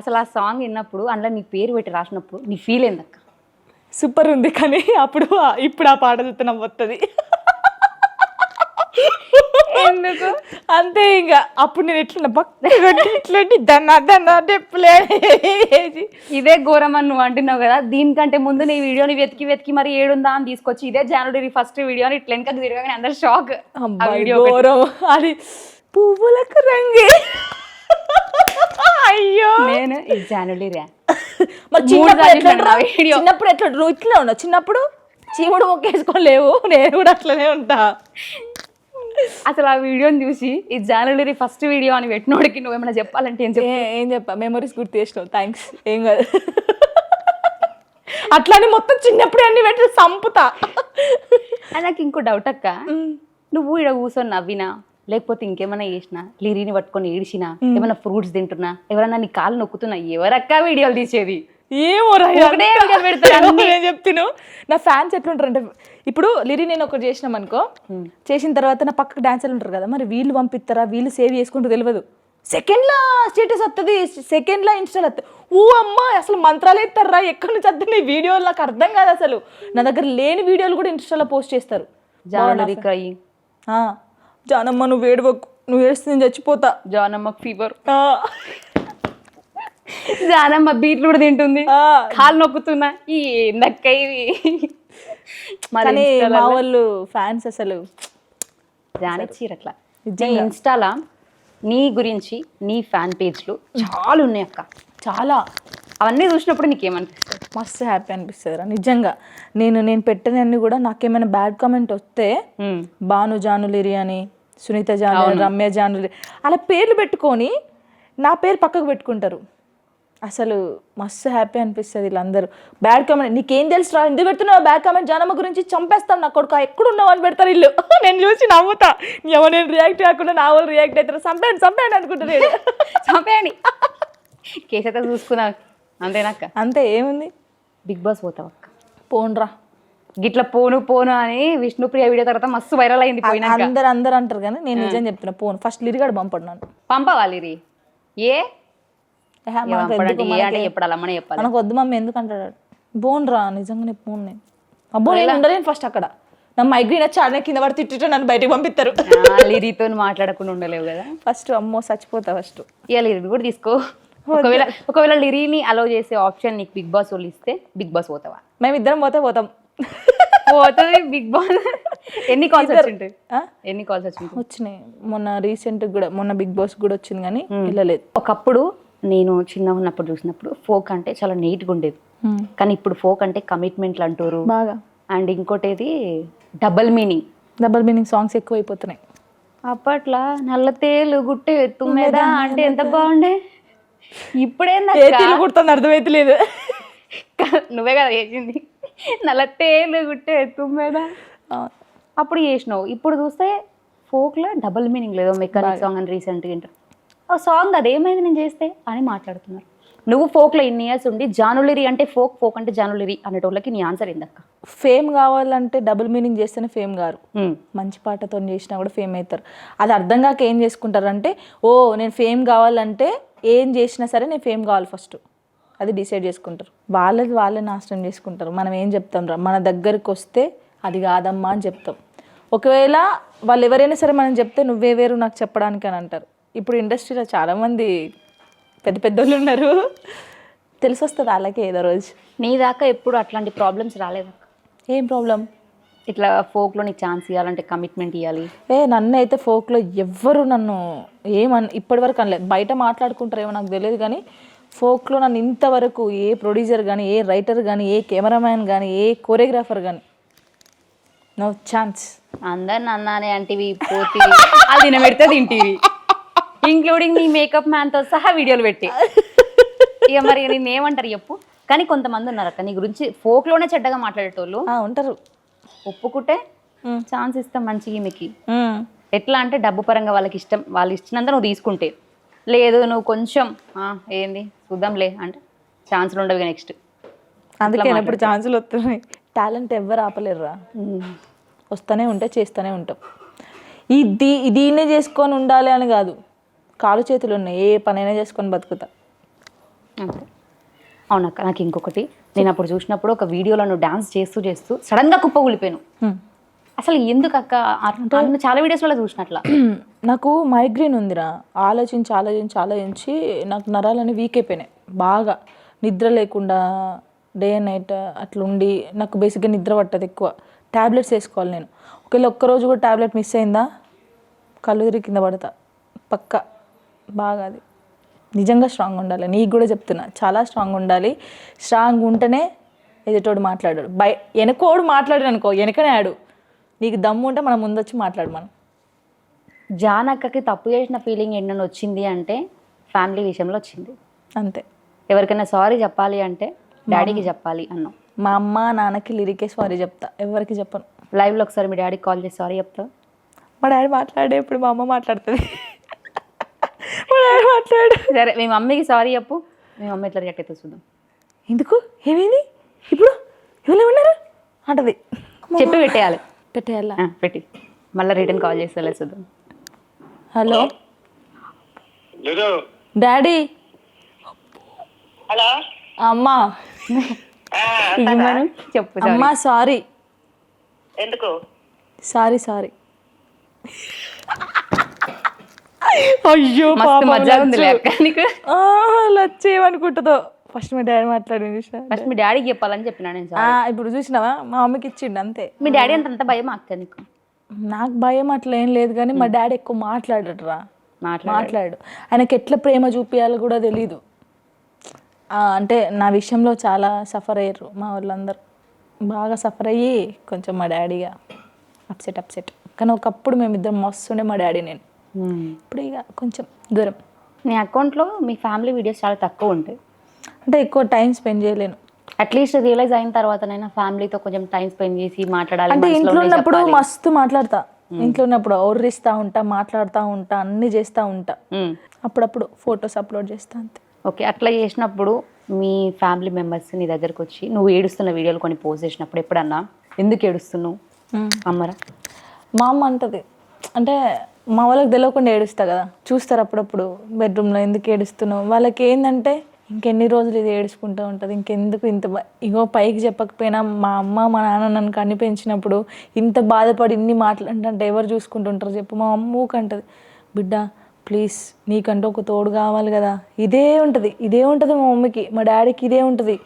అసలు ఆ సాంగ్ విన్నప్పుడు అందులో నీ పేరు పెట్టి రాసినప్పుడు నీ ఫీల్ ఏందక్క? సూపర్ ఉంది. కానీ ఇప్పుడు ఆ పాట చూస్తే నవ్వుతుంది. ఎందుకు అంతే, ఇంకా అప్పుడు నేను ఎట్లా దన్నా ఇదే ఘోరం అని నువ్వు అంటున్నావు కదా. దీనికంటే ముందు నీ వీడియోని వెతికి మరి ఏడుందా అని తీసుకొచ్చి ఇదే జనవరి ఫస్ట్ వీడియోని ఇట్లా వెనకకి తిరగగానే అందరు షాక్. ఘోరం అది, పువ్వులకు రంగే. అయ్యో, నేను జనవరి మరి చిన్నప్పుడు ఎట్లా నువ్వు ఇట్లా ఉన్నావు? చిన్నప్పుడు చీముడు మొక్కేసుకోలేవు, నేను కూడా అట్లనే ఉంటా. అసలు ఆ వీడియోని చూసి ఈ జనవరి ఫస్ట్ వీడియో అని పెట్టినోడికి నువ్వేమైనా చెప్పాలంటే ఏం చెప్పా? మెమరీస్ గుర్తు చేసినావు, థ్యాంక్స్. ఏం కాదు. అట్లానే మొత్తం చిన్నప్పుడు అన్ని పెట్టి సంపుతా. నాకు ఇంకో డౌట్ అక్క, నువ్వు ఇక్కడ కూర్చొని నవ్వినా లేకపోతే ఇంకేమైనా చేసినా, లిరిని పట్టుకొని ఏడిచినా, ఏమైనా ఫ్రూట్స్ తింటున్నా, ఎవరన్నా నీ కాళ్ళు నొక్కుతున్నా, ఎవరక్క వీడియోలు తీసేది? ఏమో నేను చెప్తాను. నా ఫ్యాన్స్ ఎట్లుంటారు అంటే, ఇప్పుడు లిరి నేను ఒకటి చేసినాం అనుకో, చేసిన తర్వాత నా పక్కకు డాన్సర్లు ఉంటారు కదా, మరి వీళ్ళు పంపిస్తారా, వీళ్ళు సేవ్ చేసుకుంటూ తెలియదు. సెకండ్లో స్టేటస్ వస్తుంది, సెకండ్లో ఇన్స్టాల్ వస్తుంది. అమ్మ అసలు మంత్రాలు ఎత్తారా, ఎక్కడి నుంచి వద్దు వీడియోలు? నాకు అర్థం కాదు అసలు. నా దగ్గర లేని వీడియోలు కూడా ఇన్స్టాలో పోస్ట్ చేస్తారు. జానమ్మ నువ్వు వేడువకు, నువ్వు ఏడిస్తే నేను చచ్చిపోతా, జానమ్మకు ఫీవర్, జానమ్మ బీట్లు కూడా తింటుంది, కాలు నొక్కుతున్నా, ఈ నక్క ఇవి. కానీ మా వాళ్ళు ఫ్యాన్స్ అసలు జానిచ్చిరు అట్లా. ఇన్స్టాలా నీ గురించి నీ ఫ్యాన్ పేజ్లు చాలా ఉన్నాయి అక్క, చాలా. అవన్నీ చూసినప్పుడు నీకేమనిపిస్తుంది? మస్తు హ్యాపీ అనిపిస్తుంది రా నిజంగా. నేను పెట్టినన్ని కూడా నాకేమైనా బ్యాడ్ కామెంట్ వస్తే భాను జానులిరి అని, సునీత జాను, రమ్య జానులిరి అలా పేర్లు పెట్టుకొని నా పేరు పక్కకు పెట్టుకుంటారు. అసలు మస్తు హ్యాపీ అనిపిస్తుంది వీళ్ళందరూ. బ్యాడ్ కామెంట్ నీకేం తెలుసు రా, ఎందుకు పెడుతున్నావు బ్యాడ్ కామెంట్, జానమ్మ గురించి చంపేస్తాను నా కొడుకు, ఎక్కడున్నావు అని పెడతారు వీళ్ళు. నేను చూసి నవ్వుతా, ఎవరు నేను రియాక్ట్ కాకుండా నా వాళ్ళు రియాక్ట్ అవుతారు, చంపేయండి చంపేయండి అనుకుంటున్నాడు. చంపేయండి కేసు అయితే చూసుకున్నా అంతేనాక. అంతే ఏముంది. బిగ్ బాస్ పోతావు అక్క. పోన్రా గిట్ల పోను పోను అని విష్ణుప్రియ వీడియో తర్వాత మస్తు వైరల్ అయింది. పోయినాక అందరు అంటారు కానీ నేను నిజం చెప్తున్నా, పోను. ఫస్ట్ లిరిగాడు పంపడు నన్ను. పంపవాలి రీ ఏ ఏహే, మనకు ఎందుకు, అంటే చెప్పడాలి అమ్మనే చెప్పాలి. మనకు వద్దు మమ్మీ ఎందుకు అంటాడు. పోన్రా నిజంగానే పోను నేను. అబ్బో నేను ఉండలేను ఫస్ట్ అక్కడ. నా మైగ్రేన్ వచ్చి ఆడనే కింద పడి తిట్టిట్టు నన్ను బయటకు పంపిస్తారు. లిరీతో మాట్లాడకుండా ఉండలేవు కదా ఫస్ట్. అమ్మో చచ్చిపోతా ఫస్ట్. ఇక లిరీ కూడా తీసుకో. ఒకవేళ లిరీని అలౌ చేసే ఆప్షన్ నీకు బిగ్ బాస్ వాళ్ళు ఇస్తే బిగ్ బాస్ పోతావా? మేమిద్దరం పోతే పోతాం. పోతుంది బిగ్ బాస్. ఎన్ని కాల్స్ వచ్చింటాయి? ఎన్ని కాల్స్ వచ్చింటాయి? వచ్చినాయి మొన్న రీసెంట్ కూడా, మొన్న బిగ్ బాస్ కూడా వచ్చింది కానీ వెళ్ళలేదు. ఒకప్పుడు నేను చిన్న ఉన్నప్పుడు చూసినప్పుడు ఫోక్ అంటే చాలా నీట్గా ఉండేది, కానీ ఇప్పుడు ఫోక్ అంటే కమిట్మెంట్లు అంటారు బాగా. అండ్ ఇంకోటి ఏది డబల్ మీనింగ్ సాంగ్స్ ఎక్కువ అయిపోతున్నాయి. అప్పట్లో నల్ల తేలు గుట్టే తుమ్మెదా అంటే ఎంత బాగుండే. ఇప్పుడేందా కుడుతుంది అర్థమైతలేదు. నువ్వే కదా చేసింది నల్ల తేలు గుట్టే తుమ్మెదా, అప్పుడు చేసినావు. ఇప్పుడు చూస్తే ఫోక్లో డబల్ మీనింగ్ లేదు. మెకానిక్ సాంగ్ అని రీసెంట్గా వింటారు ఆ సాంగ్, అదేమైంది నేను చేస్తే అని మాట్లాడుతున్నారు. నువ్వు ఫోక్లో ఇన్ని ఇయర్స్ ఉండి జానులిరి అంటే ఫోక్ అంటే జానులిరి అనేటోళ్ళకి నీ ఆన్సర్ ఏందక్క? ఫేమ్ కావాలంటే డబుల్ మీనింగ్ చేస్తేనే ఫేమ్ గారు. మంచి పాటతో చేసినా కూడా ఫేమ్ అవుతారు. అది అర్థం కాక ఏం చేసుకుంటారు అంటే, ఓ నేను ఫేమ్ కావాలంటే ఏం చేసినా సరే నేను ఫేమ్ కావాలి ఫస్ట్, అది డిసైడ్ చేసుకుంటారు. వాళ్ళే నాశనం చేసుకుంటారు. మనం ఏం చెప్తాం రా, మన దగ్గరికి వస్తే అది కాదమ్మా అని చెప్తాం. ఒకవేళ వాళ్ళు ఎవరైనా సరే మనం చెప్తే నువ్వే వేరు నాకు చెప్పడానికి అని అంటారు. ఇప్పుడు ఇండస్ట్రీలో చాలామంది పెద్ద పెద్దోళ్ళు ఉన్నారు, తెలిసి వస్తుంది వాళ్ళకి ఏదో రోజు. నీ దాకా ఎప్పుడు అట్లాంటి ప్రాబ్లమ్స్ రాలేదక్క? ఏం ప్రాబ్లం? ఇట్లా ఫోక్లో నీకు ఛాన్స్ ఇవ్వాలంటే కమిట్మెంట్ ఇవ్వాలి. నన్ను అయితే ఫోక్లో ఎవ్వరు నన్ను ఇప్పటి వరకు అనలేదు. బయట మాట్లాడుకుంటారేమో నాకు తెలియదు కానీ ఫోక్లో నన్ను ఇంతవరకు ఏ ప్రొడ్యూసర్ కానీ, ఏ రైటర్ కానీ, ఏ కెమెరామ్యాన్ కానీ, ఏ కోరియోగ్రాఫర్ కానీ నో ఛాన్స్. అందరిని అన్నానే అంటివి పోతి అది తినబెడితే తింటివి, ఇంక్లూడింగ్ నీ మేకప్ మ్యాన్తో సహా వీడియోలు పెట్టి. ఇక మరి నేను ఏమంటారు చెప్పు. కానీ కొంతమంది ఉన్నారు అక్క నీ గురించి ఫోక్లోనే చెడ్డగా మాట్లాడేటోళ్ళు ఉంటారు. ఒప్పుకుంటే ఛాన్స్ ఇస్తాం మంచిగా మీకు. ఎట్లా అంటే డబ్బు పరంగా వాళ్ళకి ఇష్టం, వాళ్ళు ఇచ్చినంత నువ్వు తీసుకుంటే, లేదు నువ్వు కొంచెం ఏంది చూద్దాంలే అంటే ఛాన్సులు ఉండవు నెక్స్ట్. అందుకే ఇప్పుడు ఛాన్సులు వస్తున్నాయి. టాలెంట్ ఎవ్వరు ఆపలేరురా, వస్తూనే ఉంటే చేస్తూనే ఉంటాం. దీన్నే చేసుకొని ఉండాలి అని కాదు, కాలు చేతులు ఉన్నాయి, ఏ పనైనా చేసుకొని బతుకుతా. అంతే. అవునక్క, నాకు ఇంకొకటి, నేను అప్పుడు చూసినప్పుడు ఒక వీడియోలో నువ్వు డాన్స్ చేస్తూ సడన్గా కుప్ప కూలిపోయాను. అసలు ఎందుకు అక్క? చాలా వీడియోస్లో చూసినట్లా. నాకు మైగ్రేన్ ఉందిరా, ఆలోచించి నాకు నరాలని వీక్ అయిపోయినాయి బాగా. నిద్ర లేకుండా డే అండ్ నైట్ అట్లుండి నాకు బేసిక్గా నిద్ర పట్టదు ఎక్కువ. ట్యాబ్లెట్స్ వేసుకోవాలి నేను. ఒకవేళ ఒక్కరోజు కూడా ట్యాబ్లెట్ మిస్ అయిందా కళ్ళు తిరిగి కింద పడతా పక్కా. బాగా అది నిజంగా స్ట్రాంగ్ ఉండాలి. నీకు కూడా చెప్తున్నా, చాలా స్ట్రాంగ్ ఉండాలి. స్ట్రాంగ్ ఉంటేనే ఎదుటోడు మాట్లాడాడు. వెనకోడు మాట్లాడాడు అనుకో, వెనకనే ఆడు. నీకు దమ్ము ఉంటే మనం ముందు వచ్చి మాట్లాడు. మనం జానక్కకి తప్పు చేసిన ఫీలింగ్ ఏంటని వచ్చింది అంటే ఫ్యామిలీ విషయంలో వచ్చింది అంతే. ఎవరికైనా సారీ చెప్పాలి అంటే డాడీకి చెప్పాలి అన్నాం. మా అమ్మ నాన్నకి లిరికే సారీ చెప్తా, ఎవరికి చెప్పను. లైవ్లో ఒకసారి మీ డాడీకి కాల్ చేసి సారీ చెప్తా. మా డాడీ మాట్లాడే ఇప్పుడు మా అమ్మ మాట్లాడుతుంది. మా డాడీ మాట్లాడు. సరే మీ మమ్మీకి సారీ చెప్పు, మీ మమ్మీ ఎట్లా రియాక్ట్ అవుతుంది చూద్దాం. ఎందుకు ఏమైంది ఇప్పుడు ఎవరు ఉన్నారు అంటది. చెప్పి పెట్టేయాలా? పెట్టి మళ్ళీ రిటర్న్ కాల్ చేస్తా చూద్దాం. Hello daddy. హలో అమ్మా చెప్పు. అమ్మా సారీ. ఎందుకు సారీ. అయ్యో మజా ఉంది లచ్చేమనుకుంటుందో. ఫస్ట్ మీ డాడీ మాట్లాడింది. ఫస్ట్ మీ డాడీకి చెప్పాలని చెప్పినా నేను. ఇప్పుడు చూసినావా మా మమ్మీకి ఇచ్చిండు అంతే. మీ డాడీ అంత భయం అక్క నీకు? నాకు భయం అట్లా ఏం లేదు కానీ మా డాడీ ఎక్కువ మాట్లాడరా, మాట్లాడు. ఆయనకి ఎట్లా ప్రేమ చూపించాలో కూడా తెలీదు. అంటే నా విషయంలో చాలా సఫర్ అయ్యారు మా వాళ్ళందరూ, బాగా సఫర్ అయ్యి కొంచెం మా డాడీగా అప్సెట్. కానీ ఒకప్పుడు మేమిద్దరం మస్తుండే మా డాడీ నేను. ఇప్పుడు ఇక కొంచెం దూరం. నీ అకౌంట్లో మీ ఫ్యామిలీ వీడియోస్ చాలా తక్కువ ఉంటాయి. అంటే ఎక్కువ టైం స్పెండ్ చేయలేను. అట్లీస్ట్ రియలైజ్ అయిన తర్వాతనైనా ఫ్యామిలీతో కొంచెం టైం స్పెండ్ చేసి మాట్లాడాలి. అంటే మనసులో ఇంట్లో ఉన్నది ఉన్నప్పుడు చెప్పాలి. మస్తు మాట్లాడతా, ఇంట్లో ఉన్నప్పుడు ఒర్రిస్తా ఉంటా, మాట్లాడుతూ ఉంటా, అన్నీ చేస్తూ ఉంటా. అప్పుడప్పుడు ఫొటోస్ అప్లోడ్ చేస్తా అంతే. ఓకే, అట్లా చేసినప్పుడు మీ ఫ్యామిలీ మెంబర్స్ నీ దగ్గరకు వచ్చి నువ్వు ఏడుస్తున్న వీడియోలు కొన్ని పోస్ట్ చేసినప్పుడు ఎప్పుడన్నా ఎందుకు ఏడుస్తున్నావు అమ్మరా? మా అమ్మ అంటది, అంటే మా వాళ్ళకి తెలియకుండా ఏడుస్తా కదా, చూస్తారు అప్పుడప్పుడు బెడ్రూమ్లో ఎందుకు ఏడుస్తున్నావు. వాళ్ళకి ఏంటంటే ఇంకెన్ని రోజులు ఇది ఏడుచుకుంటూ ఉంటుంది, ఇంకెందుకు ఇంత ఇగో పైకి చెప్పకపోయినా మా అమ్మ మా నాన్న నన్ను కన్ని పెంచినప్పుడు ఇంత బాధపడి ఇన్ని మాట్లాడంటే ఎవరు చూసుకుంటుంటారు చెప్పు. మా అమ్మ ఊకంటది, బిడ్డ ప్లీజ్ నీకంటూ ఒక తోడు కావాలి కదా. ఇదే ఉంటుంది మా మమ్మీకి, మా డాడీకి ఇదే ఉంటుంది.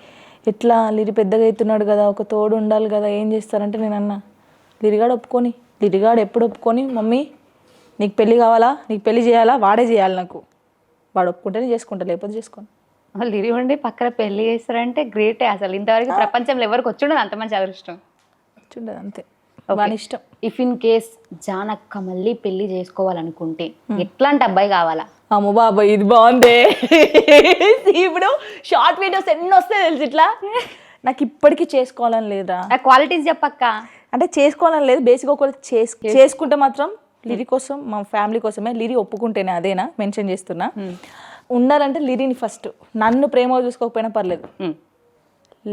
ఎట్లా లిరి పెద్దగా అవుతున్నాడు కదా, ఒక తోడు ఉండాలి కదా. ఏం చేస్తారంటే నేను అన్నా, లిరిగాడు ఎప్పుడు ఒప్పుకొని మమ్మీ నీకు పెళ్ళి కావాలా, నీకు పెళ్ళి చేయాలా, వాడే చేయాలి నాకు, వాడు ఒప్పుకుంటేనే చేసుకుంటా, లేకపోతే చేసుకోను. వాళ్ళు ఇరి ఉండి పక్కన పెళ్లి చేస్తారంటే గ్రేటే. అసలు ఇంతవరకు ప్రపంచంలో ఎవరికి వచ్చి ఉండదు అంత మంచి అదృష్టం. చూడదు అంతే, వాని ఇష్టం. ఇఫ్ ఇన్ కేస్ జానక్క మళ్ళీ పెళ్లి చేసుకోవాలనుకుంటే ఎట్లాంటి అబ్బాయి కావాలా? అమ్మో బాబాయ్ ఇది బాగుంది. ఇప్పుడు షార్ట్ వీడియోస్ ఎన్ని వస్తాయి తెలుసు ఇట్లా. నాకు ఇప్పటికీ చేసుకోవాలని లేదా, ఆ క్వాలిటీస్ చెప్పక్క. అంటే చేసుకోవాలని లేదు, బేసిక్గా ఒకటి చేసుకుంటే మాత్రం లిరి కోసం, మా ఫ్యామిలీ కోసమే. లిరి ఒప్పుకుంటేనే, అదేనా మెన్షన్ చేస్తున్నా. ఉండాలంటే లిరిని ఫస్ట్, నన్ను ప్రేమ చూసుకోకపోయినా పర్లేదు,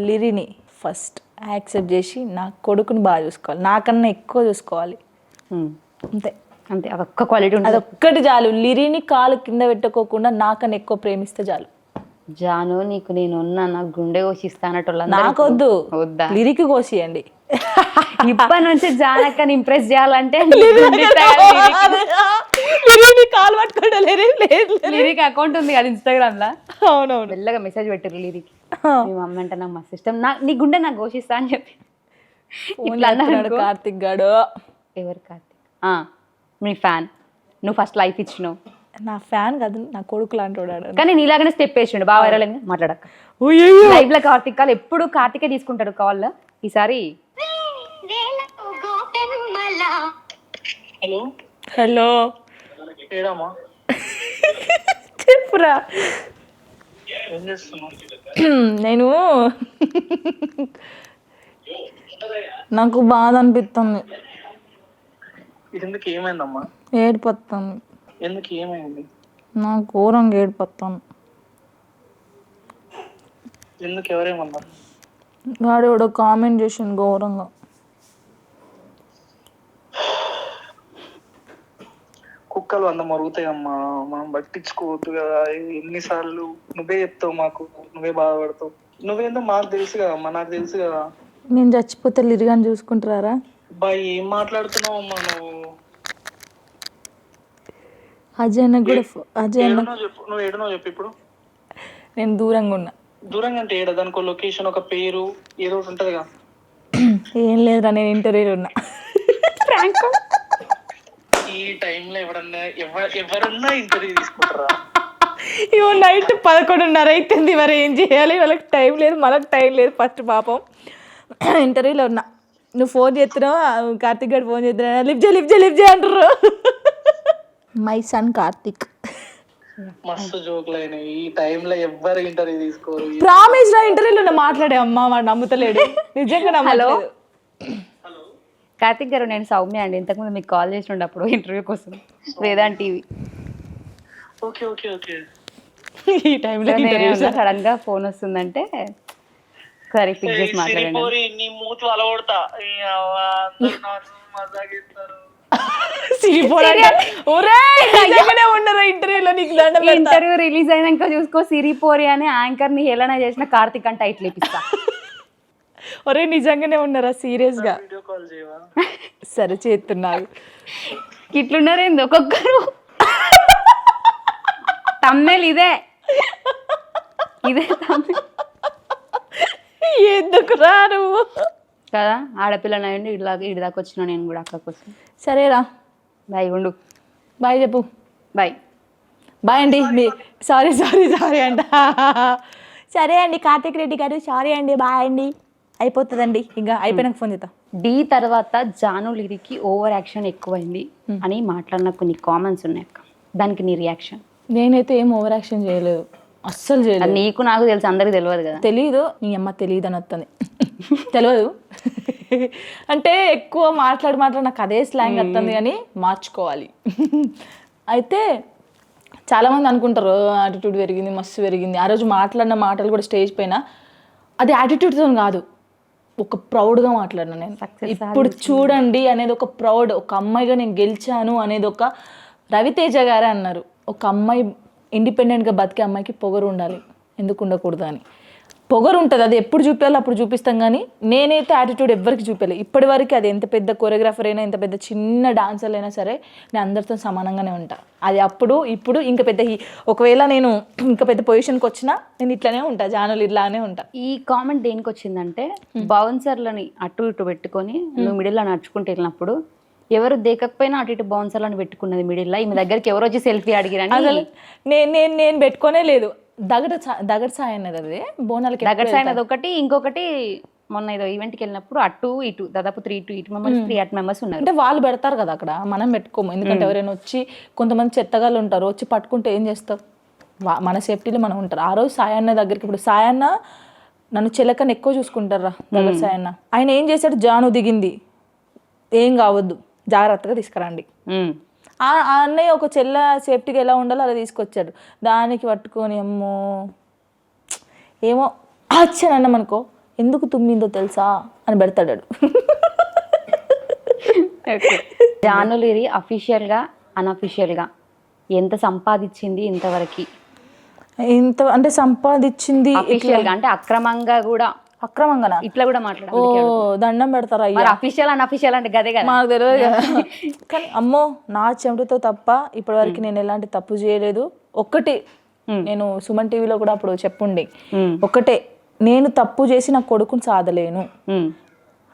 లిరిని ఫస్ట్ యాక్సెప్ట్ చేసి నా కొడుకుని బాగా చూసుకోవాలి, నాకన్నా ఎక్కువ చూసుకోవాలి అంతే. అంతే, అదొక్క క్వాలిటీ ఉంటుంది. అదొక్కటి చాలు. లిరిని కాలు కింద పెట్టుకోకుండా నాకన్నా ఎక్కువ ప్రేమిస్తే చాలు. జాను నీకు నేను ఉన్నా, నాకు గుండె కోసిస్తానట్టు నాకొద్దు, వద్దా? లిరికి కోసియండి. ఇప్పటి నుంచి జానక్కని ఇంప్రెస్ చేయాలంటే కాలు పట్టుకోవడం లిరిక్ అకౌంట్ ఉంది కదా ఇన్స్టాగ్రామ్ లా. అవునవును, మెల్లగా మెసేజ్ పెట్టారు లిరికి, మీ మమ్మీ అంటే నాకు మస్తు ఇష్టం, నీ గుండె నాకు ఘోషిస్తా అని చెప్పి ఇట్లా అన్నాడు. కార్తిక్ గాడు. ఎవరు కార్తిక్? మీ ఫ్యాన్, నువ్వు ఫస్ట్ లైఫ్ ఇచ్చినావు. నా ఫ్యాన్ కాదు, నా కొడుకు లాంటి వాడు. కానీ నీలాగానే స్టెప్ వేసిండు, బాగా వైరల్ అయింది. మాట్లాడక లైవ్ లో కార్తిక్ కాల్ ఎప్పుడు కార్తికే తీసుకుంటాడు కాల్. ఈసారి హలో హలో ఏడమ్మా, చెప్పురా. ఏం చేస్తున్నావు? నేను నాకు బాధ అనిపిస్తుంది, ఎందుకు ఏమైందమ్మా? ఏడిపోతుంది. ఎందుకు ఏమైంది? నాకు ఘోరంగా ఏడిపోతాను. ఎందుకు, ఎవరేమన్నారు? వాడు ఎవడో కామెంట్ చేసిండు ఘోరంగా. కుక్కలు వంద మరుగుతాయమ్మా, మనం పట్టించుకోవద్దు కదా. ఎన్నిసార్లు నువ్వే చెప్తావు మాకు, నువ్వే బాధపడతావు. నువ్వేందో మాకు తెలుసు కదమ్మా, నాకు తెలుసు కదా. నేను చచ్చిపోతే లిరిగాని చూసుకుంటారా? బా ఏం మాట్లాడుతున్నావు అమ్మా నువ్వు? అజయ్ కూడా అజయ్ చెప్పు, నువ్వు ఏడునో చెప్పు ఇప్పుడు. నేను దూరంగా ఉన్నా. దూరంగా అంటే ఏడా? దానికి లొకేషన్, ఒక పేరు ఏదో ఒకటి ఉంటుందిగా. ఏం లేదురా, నేను ఇంటర్వ్యూలో ఉన్నా. ఈ టైంలో ఎవరన్నా ఇంటర్వ్యూ తీసుకుంటారా? ఇవో నైట్ 11:30 అవుతుంది, మరి ఏం చేయాలి? వాళ్ళకి టైం లేదు, మనకు టైం లేదు. ఫస్ట్ పాపం ఇంటర్వ్యూలో ఉన్నా, నువ్వు ఫోన్ చేస్తున్నావు, కార్తిక్ గారు ఫోన్ చేస్తున్నా, లిఫ్ట్ చేయి అంటారు. My son Karthik. మస్తు జోకులు అయినాయి. ఈ టైంలో ఎవ్వరు ఇంటర్వ్యూ తీసుకోరు. ప్రామిస్ రా, ఇంటర్వ్యూలో మాట్లాడే అమ్మ, వాడు నమ్ముతలేడు, నిజంగా నమ్మలేదు. కార్తిక్ గారు, నేను సౌమ్య అండి. ఇంతకుముందు మీకు కాల్ చేసి ఉండప్పుడు ఇంటర్వ్యూ కోసం Vedant TV. Okay okay okay. ఈ టైంలో సడన్ గా ఫోన్ వస్తుందంటే సరే ఫిక్స్ చేసి మాట్లాడండి. నీ మూతి అలవడతా, మజాగిస్తారు. ఇంటర్వ్యూ రిలీజ్ అయినాక చూసుకో, సిరిపోరి అని యాంకర్ ని హేళన చేసిన కార్తిక్ అని టైటిల్ ఇప్పిస్తా. ఒరే నిజంగానే ఉన్నారా సీరియస్ గా? వీడియో కాల్ చేయవా? సరే చేస్తున్నారు. ఇట్లున్నారేంది ఒక్కొక్కరు? తమ్నేల్ ఇదే ఎందుకు రా నువ్వు కదా, ఆడపిల్లనండి ఇడి దాకా వచ్చిన నేను కూడా అక్క కోసం. సరేరా, బాయ్. ఉండు, బాయ్ చెప్పు. బాయ్ బాయ్ అండి. సారీ అంట. సరే అండి కార్తిక్ రెడ్డి గారు, సారీ అండి, బాయ్ అండి. అయిపోతుందండి, ఇంకా అయిపోయినాక ఫోన్ చేద్దాం. డి తర్వాత జాను లిరికి ఓవర్ యాక్షన్ ఎక్కువైంది అని మాట్లాడిన కొన్ని కామెంట్స్ ఉన్నాయి అక్క, దానికి నీ రియాక్షన్? నేనైతే ఏం ఓవర్ యాక్షన్ చేయలేదు. అస్సలు చేయలేదు. అది నీకు నాకు తెలుసు, అందరికి తెలియదు కదా. తెలీదు, నీ అమ్మ తెలియదు అని వస్తుంది. తెలియదు అంటే ఎక్కువ మాట్లాడి నాకు అదే స్లాంగ్ వస్తుంది కానీ మార్చుకోవాలి. అయితే చాలామంది అనుకుంటారు యాటిట్యూడ్ పెరిగింది, మస్తు పెరిగింది. ఆ రోజు మాట్లాడిన మాటలు కూడా స్టేజ్ పైన అది యాటిట్యూడ్తో కాదు, ఒక ప్రౌడ్గా మాట్లాడినా నేను. ఇప్పుడు చూడండి అనేది ఒక ప్రౌడ్, ఒక అమ్మాయిగా నేను గెలిచాను అనేది ఒక రవితేజ గారే అన్నారు, ఒక అమ్మాయి ఇండిపెండెంట్గా బతికే అమ్మాయికి పొగరు ఉండాలి, ఎందుకు ఉండకూడదు అని. పొగరు ఉంటుంది, అది ఎప్పుడు చూపించాలో అప్పుడు చూపిస్తాం. కానీ నేనైతే యాటిట్యూడ్ ఎవరికి చూపించలేదు ఇప్పటి వరకు. అది ఎంత పెద్ద కొరియోగ్రాఫర్ అయినా, ఎంత పెద్ద చిన్న డాన్సర్ అయినా సరే నేను అందరితో సమానంగానే ఉంటాను. అది అప్పుడు ఇప్పుడు ఇంకా పెద్ద ఒకవేళ నేను ఇంకా పెద్ద పొజిషన్కి వచ్చినా నేను ఇట్లానే ఉంటా, జానులు ఇట్లానే ఉంటా. ఈ కామెంట్ దేనికి వచ్చిందంటే బౌన్సర్లని అటు ఇటు పెట్టుకొని నువ్వు మిడిల్లో నడుచుకుంటూ వెళ్ళినప్పుడు ఎవరు దేకపోయినా అటు ఇటు బౌన్సర్లను పెట్టుకున్నది మిడిల్లో, ఈమె దగ్గరికి ఎవరు వచ్చి సెల్ఫీ అడిగిరని. అసలు నేను పెట్టుకోనే లేదు. దగడ్ సాయి అన్నది అది బోనాలకి. దగ్గర సైన్ అది ఒకటి, ఇంకొకటి మొన్న ఏదో ఈవెంట్కి వెళ్ళినప్పుడు అటు ఇటు దాదాపు 3 మెంబర్స్ 3 మెంబర్స్ ఉన్నారు. అంటే వాళ్ళు పెడతారు కదా అక్కడ, మనం పెట్టుకోము. ఎందుకంటే ఎవరైనా వచ్చి కొంతమంది చెత్తగాళ్ళు ఉంటారు, వచ్చి పట్టుకుంటే ఏం చేస్తారు, మన సేఫ్టీలో మనం ఉంటారు. ఆ రోజు సాయన్న దగ్గరికి, ఇప్పుడు సాయన్న నన్ను చిలకని ఎక్కువ చూసుకుంటారా దగ్గర సాయన్న. ఆయన ఏం చేశాడు, జాను దిగింది ఏం కావద్దు జాగ్రత్తగా తీసుకురండి. ఆ అన్నయ్య ఒక చెల్ల సేఫ్టీగా ఎలా ఉండాలో అలా తీసుకొచ్చాడు. దానికి పట్టుకొని అమ్మో ఏమో అన్నాం అనుకో, ఎందుకు తుమ్మిందో తెలుసా అని పెడతాడు. జానులిరి అఫీషియల్గా అన్అఫీషియల్గా ఎంత సంపాదించింది ఇంతవరకు? ఇంత అంటే సంపాదించింది అఫీషియల్గా అంటే అక్రమంగా కూడా, అక్రమంగా ఇట్లా కూడా మాట్లాడాలి. ఓ దండం పెడతారా అయ్యా. అఫీషియల్ అన్అఫీషియల్ అంటే గదే కదా, మాకు తెలియదు కదా. కానీ అమ్మో నా చెమటతో తప్ప ఇప్పటివరకు నేను ఎలాంటి తప్పు చేయలేదు. ఒక్కటి నేను సుమన్ టీవీలో కూడా అప్పుడు చెప్పుండి, ఒకటే, నేను తప్పు చేసి నా కొడుకుని సాధలేను.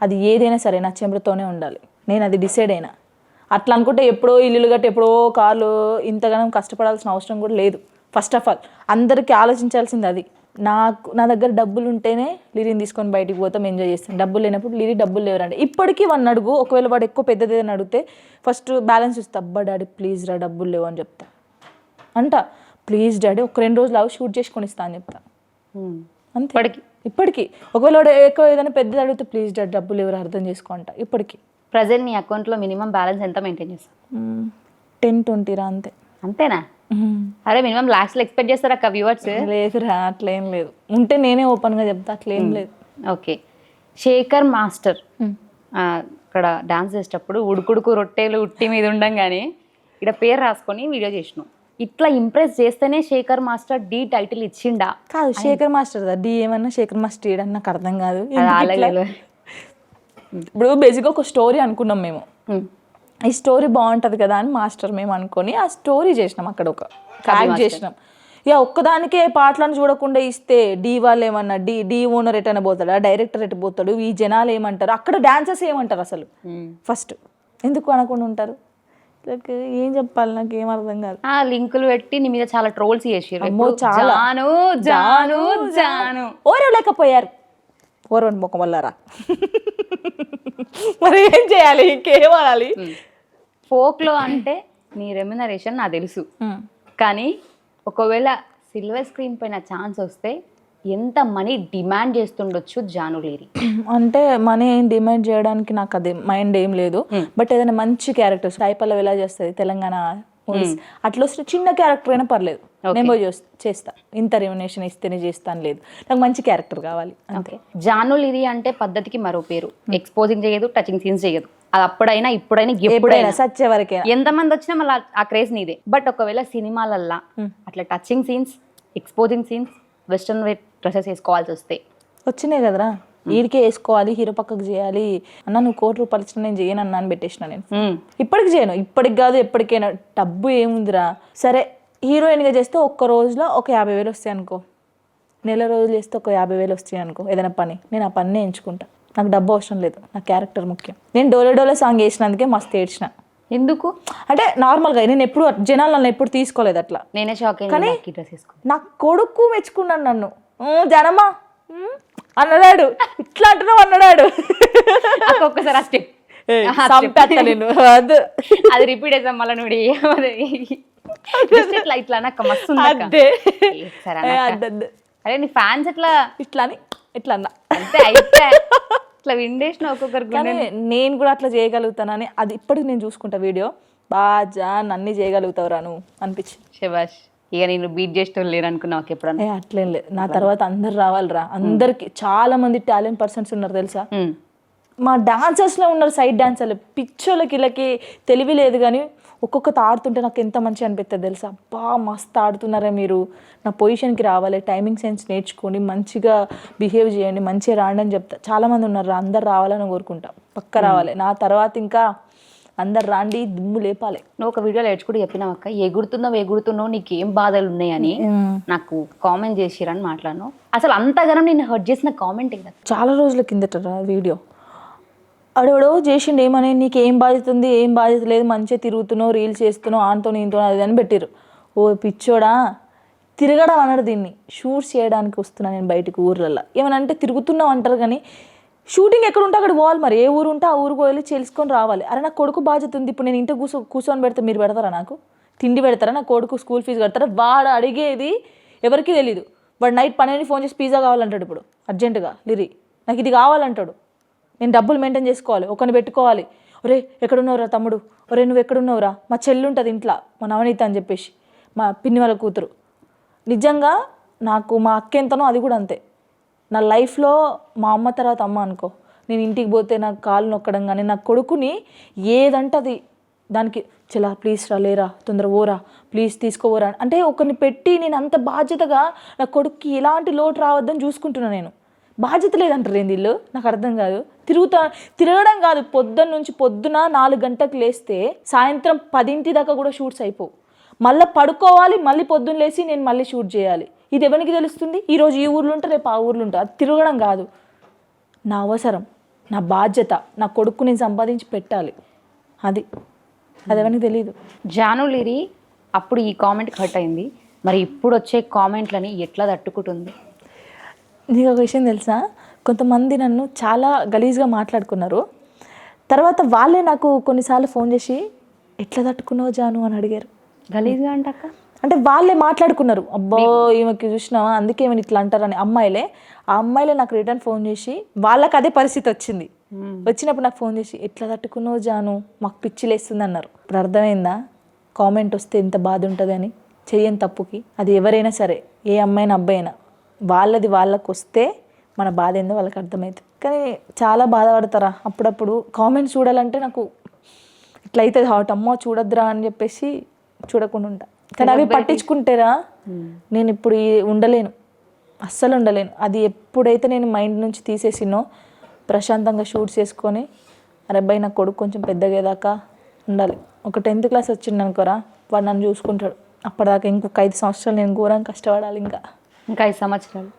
అది ఏదైనా సరే నా చెమటతోనే ఉండాలి, నేను అది డిసైడ్ అయినా. అట్లా అనుకుంటే ఎప్పుడో ఇల్లు గట్టి ఎప్పుడో కార్లు ఇంతగానో కష్టపడాల్సిన అవసరం కూడా లేదు. ఫస్ట్ ఆఫ్ ఆల్ అందరికీ ఆలోచించాల్సింది అది. నా దగ్గర డబ్బులు ఉంటేనే లిరిని తీసుకొని బయటికి పోతాం, ఎంజాయ్ చేస్తాం. డబ్బులు లేనప్పుడు లిరి డబ్బులు లేవరండి. ఇప్పటికీ వాడిని అడుగు, ఒకవేళ వాడు ఎక్కువ పెద్దది అని అడిగితే ఫస్ట్ బ్యాలెన్స్ ఇస్తా, అబ్బా డాడీ ప్లీజ్ రా డబ్బులు లేవు అని చెప్తా అంట. ప్లీజ్ డాడీ ఒక 2 రోజులు అవి షూట్ చేసుకొని ఇస్తా అని చెప్తా అంతే. ఇప్పటికీ ఒకవేళ వాడు ఎక్కువ ఏదైనా పెద్దది అడిగితే ప్లీజ్ డాడీ డబ్బులు ఎవరు అర్థం చేసుకో అంట. ఇప్పటికీ ప్రజెంట్ నీ అకౌంట్లో మినిమం బ్యాలెన్స్ ఎంత మెయింటైన్ చేస్తావు? 10-20 రా అంతే. అంతేనా? అరే మినిమం లాక్స్లో ఎక్స్పెక్ట్ చేస్తారా అక్క వ్యూవర్స్? లేదురా అట్లేం లేదు, ఉంటే నేనే ఓపెన్గా చెప్తా, అట్లేం లేదు. ఓకే, శేఖర్ మాస్టర్ ఇక్కడ డాన్స్ చేసేటప్పుడు ఉడుకుడుకు రొట్టెలు ఉట్టి మీద ఉండంగానే ఇక్కడ పేరు రాసుకొని వీడియో చేసినావు. ఇట్లా ఇంప్రెస్ చేస్తేనే శేఖర్ మాస్టర్ డి టైటిల్ ఇచ్చిండా? కాదు, శేఖర్ మాస్టర్ డి ఏమన్నా శేఖర్ మాస్టర్ ఏడన్నా నాకు అర్థం కాదు. ఇప్పుడు బేసిక్గా ఒక స్టోరీ అనుకున్నాం మేము, ఈ స్టోరీ బాగుంటుంది కదా అని మాస్టర్ మేము అనుకొని ఆ స్టోరీ చేసినాం, అక్కడ ఒక యాక్ట్ చేసినాం. ఇక ఒక్కదానికే పాటలను చూడకుండా ఇస్తే డి వాళ్ళు ఏమన్నా డి ఓనర్ ఎటైనా పోతాడా, డైరెక్టర్ ఎటు పోతాడు, ఈ జనాలు ఏమంటారు, అక్కడ డాన్సర్స్ ఏమంటారు అసలు ఫస్ట్ ఎందుకు అనకుండా ఉంటారు. ఏం చెప్పాలి నాకు ఏం అర్థం కాదు. లింకులు పెట్టి నీ మీద చాలా ట్రోల్స్ చేసారు. ఓరో లేకపోయారు, ఓరవని మొక్క వల్లరా. మరి ఏం చేయాలి, ఇంకేం అనాలి? ఫోక్లో అంటే నీ రెమ్యునరేషన్ నాకు తెలుసు, కానీ ఒకవేళ సిల్వర్ స్క్రీన్ పైన ఛాన్స్ వస్తే ఎంత మనీ డిమాండ్ చేస్తుండొచ్చు జానులిరి? అంటే మనీ ఏం డిమాండ్ చేయడానికి నాకు అది మైండ్ ఏం లేదు. బట్ ఏదైనా మంచి క్యారెక్టర్స్ టైపల్లో ఎలా చేస్తుంది తెలంగాణ మూవీస్, అట్లా వస్తే చిన్న క్యారెక్టర్ అయినా పర్లేదు, నేను పోయి చేస్తా. ఇంత రెమ్యునరేషన్ ఇస్తేనే చేస్తాను లేదు, నాకు మంచి క్యారెక్టర్ కావాలి అంతే. జానులిరి అంటే పద్ధతికి మరో పేరు. ఎక్స్పోజింగ్ చేయదు, టచింగ్ సీన్స్ చేయదు. అది అప్పుడైనా ఇప్పుడైనా ఎప్పుడైనా సచ్చే వరకే ఎంతమంది వచ్చినా మళ్ళీ ఆ క్రేజ్ నీదే. బట్ ఒకవేళ సినిమాలల్లా అట్లా touching scenes, exposing scenes, western wear dresses వేసుకోవాల్సి వస్తే వచ్చినాయి కదరా, వీడికే వేసుకోవాలి, హీరో పక్కకు చేయాలి అన్న, నువ్వు ₹1,00,000 ఇచ్చిన నేను చేయను అన్న అని పెట్టేసిన. నేను ఇప్పటికి చేయను, ఇప్పటికి కాదు ఎప్పటికైనా. డబ్బు ఏముందిరా, సరే హీరోయిన్గా చేస్తే ఒక్క రోజులో ఒక 50,000 వస్తాయి అనుకో, నెల రోజులు చేస్తే ఒక 50,000 వస్తాయి అనుకో ఏదైనా పని, నేను ఆ పనినే ఎంచుకుంటా. నాకు డబ్బు అవసరం లేదు, నా క్యారెక్టర్ ముఖ్యం. నేను డోలే సాంగ్ వేసినందుకే మస్తు ఏడ్చిన. ఎందుకు అంటే నార్మల్గా నేను ఎప్పుడు జనాలు నన్ను ఎప్పుడు తీసుకోలేదు అట్లా. నేనే షాక్ కానీ నా కొడుకు మెచ్చుకున్నాను నన్ను. జనమా అన్నాడు, ఇట్లా అంటున్నావు అన్నాడు. ఒక్కసారి ఆ స్టెప్ నేను అది అది రిపీట్ చేసాం మళ్ళీ నువ్వు. Just ఇట్లా ఇట్లా అన్నాక మస్తు ఉంది అక్క. అదే ఏ, సరే అన్నాక. అదే అరే నీ ఫ్యాన్స్ ఎట్లా ఇట్లా అని ఇట్లా అన్నా. అంతే అయితే ఇట్లా విండేసిన ఒక్కొక్కరికి కానీ నేను కూడా అట్లా చేయగలుగుతానని అది ఇప్పటికి నేను చూసుకుంటా వీడియో బాగా అన్నీ చేయగలుగుతావురా నువ్వు అనిపించింది. శబాష్. ఇక నేను బీట్ చేసేటోళ్ళు లేరు అనుకున్నావు ఎప్పుడన్నా? అట్లేం లేదు, నా తర్వాత అందరు రావాలిరా. అందరికి చాలా మంది టాలెంట్ పర్సన్స్ ఉన్నారు తెలుసా. మా డాన్సర్స్లో ఉన్నారు సైడ్ డాన్సర్లు, పిచ్చోళ్ళకి వీళ్ళకి తెలివి లేదు కానీ ఒక్కొక్కటి ఆడుతుంటే నాకు ఎంత మంచిగా అనిపిస్తుంది తెలుసా. బా మస్తు ఆడుతున్నారా మీరు, నా పొజిషన్కి రావాలి, టైమింగ్ సెన్స్ నేర్చుకోండి, మంచిగా బిహేవ్ చేయండి, మంచిగా రాండి అని చెప్తా. చాలామంది ఉన్నారు, అందరు రావాలని కోరుకుంటా, పక్క రావాలి. నా తర్వాత ఇంకా అందరు రాండి, దుమ్ము లేపాలి. నువ్వు ఒక వీడియోలో కూడా చెప్పినావు అక్క, ఎగురుతున్నావు నీకేం బాధలు ఉన్నాయని నాకు కామెంట్ చేసిరని మాట్లాడినావు. అసలు అంతగానం నేను హర్ట్ చేసిన కామెంట్ కదా చాలా రోజుల కిందట వీడియో. అడెవడో చేసిండు ఏమని, నీకు ఏం బాధ్యత ఉంది, ఏం బాధ్యత లేదు, మంచిగా తిరుగుతున్నావు, రీల్స్ చేస్తున్నావు, ఆంతో నీతో అది అని పెట్టిరు. ఓ పిచ్చోడా, తిరగడం అన్నాడు దీన్ని. షూట్స్ చేయడానికి వస్తున్నా నేను బయటకు ఊర్లలో, ఏమనంటే తిరుగుతున్నావు అంటారు కానీ షూటింగ్ ఎక్కడ ఉంటే అక్కడ పోవాలి. మరి ఏ ఊరు ఉంటే ఆ ఊరికి వెళ్ళి చేసుకొని రావాలి. అరే నాకు కొడుకు బాధ్యత ఉంది. ఇప్పుడు నేను ఇంట్లో కూర్చొని పెడితే మీరు పెడతారా, నాకు తిండి పెడతారా, నా కొడుకు స్కూల్ ఫీజు కడతారా? వాడు అడిగేది ఎవరికి తెలీదు. వాడు నైట్ 12 ఫోన్ చేసి పిజ్జా కావాలంటాడు, ఇప్పుడు అర్జెంటుగా లిరి నాకు ఇది కావాలంటాడు. నేను డబ్బులు మెయింటైన్ చేసుకోవాలి, ఒకరిని పెట్టుకోవాలి. ఒరే ఎక్కడున్నావురా తమ్ముడు, ఒరే నువ్వు ఎక్కడున్నావురా, మా చెల్లి ఉంటుంది ఇంట్లో, మా నవనీత అని చెప్పేసి, మా పిన్ని వాళ్ళ కూతురు. నిజంగా నాకు మా అక్క ఎంతనో అది కూడా అంతే. నా లైఫ్లో మా అమ్మ తర్వాత అమ్మ అనుకో. నేను ఇంటికి పోతే నాకు కాళ్ళు నొక్కడం కానీ, నా కొడుకుని ఏదంటే అది దానికి చలా ప్లీజ్ రా, లేరా, తొందర ఓరా, ప్లీజ్ తీసుకోవరా అంటే ఒకరిని పెట్టి నేను అంత బాధ్యతగా నా కొడుక్కి ఎలాంటి లోటు రావద్దని చూసుకుంటున్నాను. నేను బాధ్యత లేదంటారు ఏంది వీళ్ళు, నాకు అర్థం కాదు. తిరగడం కాదు, పొద్దున 4 గంటలకు లేస్తే సాయంత్రం 10 దాకా కూడా షూట్స్ అయిపోవు. మళ్ళీ పడుకోవాలి, మళ్ళీ పొద్దున్న లేచి నేను మళ్ళీ షూట్ చేయాలి. ఇది ఎవరికి తెలుస్తుంది? ఈరోజు ఈ ఊర్లో ఉంటా, రేపు ఆ ఊర్లో ఉంటా. అది తిరగడం కాదు, నా అవసరం, నా బాధ్యత, నా కొడుకు నేను సంపాదించి పెట్టాలి. అది ఎవరికి తెలియదు. జాను లిరి అప్పుడు ఈ కామెంట్ హర్ట్ అయింది, మరి ఇప్పుడు వచ్చే కామెంట్లని ఎట్లా తట్టుకుంటుంది? నీకు ఒక విషయం తెలుసా, కొంతమంది నన్ను చాలా గలీజ్గా మాట్లాడుకున్నారు. తర్వాత వాళ్ళే నాకు కొన్నిసార్లు ఫోన్ చేసి ఎట్లా తట్టుకున్నావు జాను అని అడిగారు. గలీజ్గా అంటాక అంటే వాళ్ళే మాట్లాడుకున్నారు, అబ్బో ఈమెకి చూసినావా అందుకే ఏమైనా ఇట్లా అంటారని. అమ్మాయిలే, ఆ అమ్మాయిలే నాకు రిటర్న్ ఫోన్ చేసి, వాళ్ళకి అదే పరిస్థితి వచ్చింది. వచ్చినప్పుడు నాకు ఫోన్ చేసి ఎట్లా తట్టుకున్నావు జాను, మాకు పిచ్చిలేస్తుంది అన్నారు. ఇప్పుడు అర్థమైందా కామెంట్ వస్తే ఎంత బాధ ఉంటుంది అని. చెయ్యని తప్పుకి అది ఎవరైనా సరే, ఏ అమ్మాయినా అబ్బాయినా, వాళ్ళది వాళ్ళకు వస్తే మన బాధ ఏందో వాళ్ళకి అర్థమవుతుంది. కానీ చాలా బాధపడతారా అప్పుడప్పుడు. కామెంట్స్ చూడాలంటే నాకు ఇట్లా అవుతుంది హాట్, అమ్మో చూడొద్దురా అని చెప్పేసి చూడకుండా ఉంటా. కానీ అవి పట్టించుకుంటేరా నేను ఇప్పుడు ఉండలేను, అస్సలు ఉండలేను. అది ఎప్పుడైతే నేను మైండ్ నుంచి తీసేసినో ప్రశాంతంగా షూట్స్ చేసుకొని, అరే అబ్బాయి నా కొడుకు కొంచెం పెద్దగేదాకా ఉండాలి. ఒక 10th క్లాస్ వచ్చిండు అనుకోరా, వాడు నన్ను చూసుకుంటాడు. అప్పటిదాకా ఇంకొక 5 సంవత్సరాలు నేను ఘోరంగా కష్టపడాలి. ఇంకా 5 సంవత్సరాలు.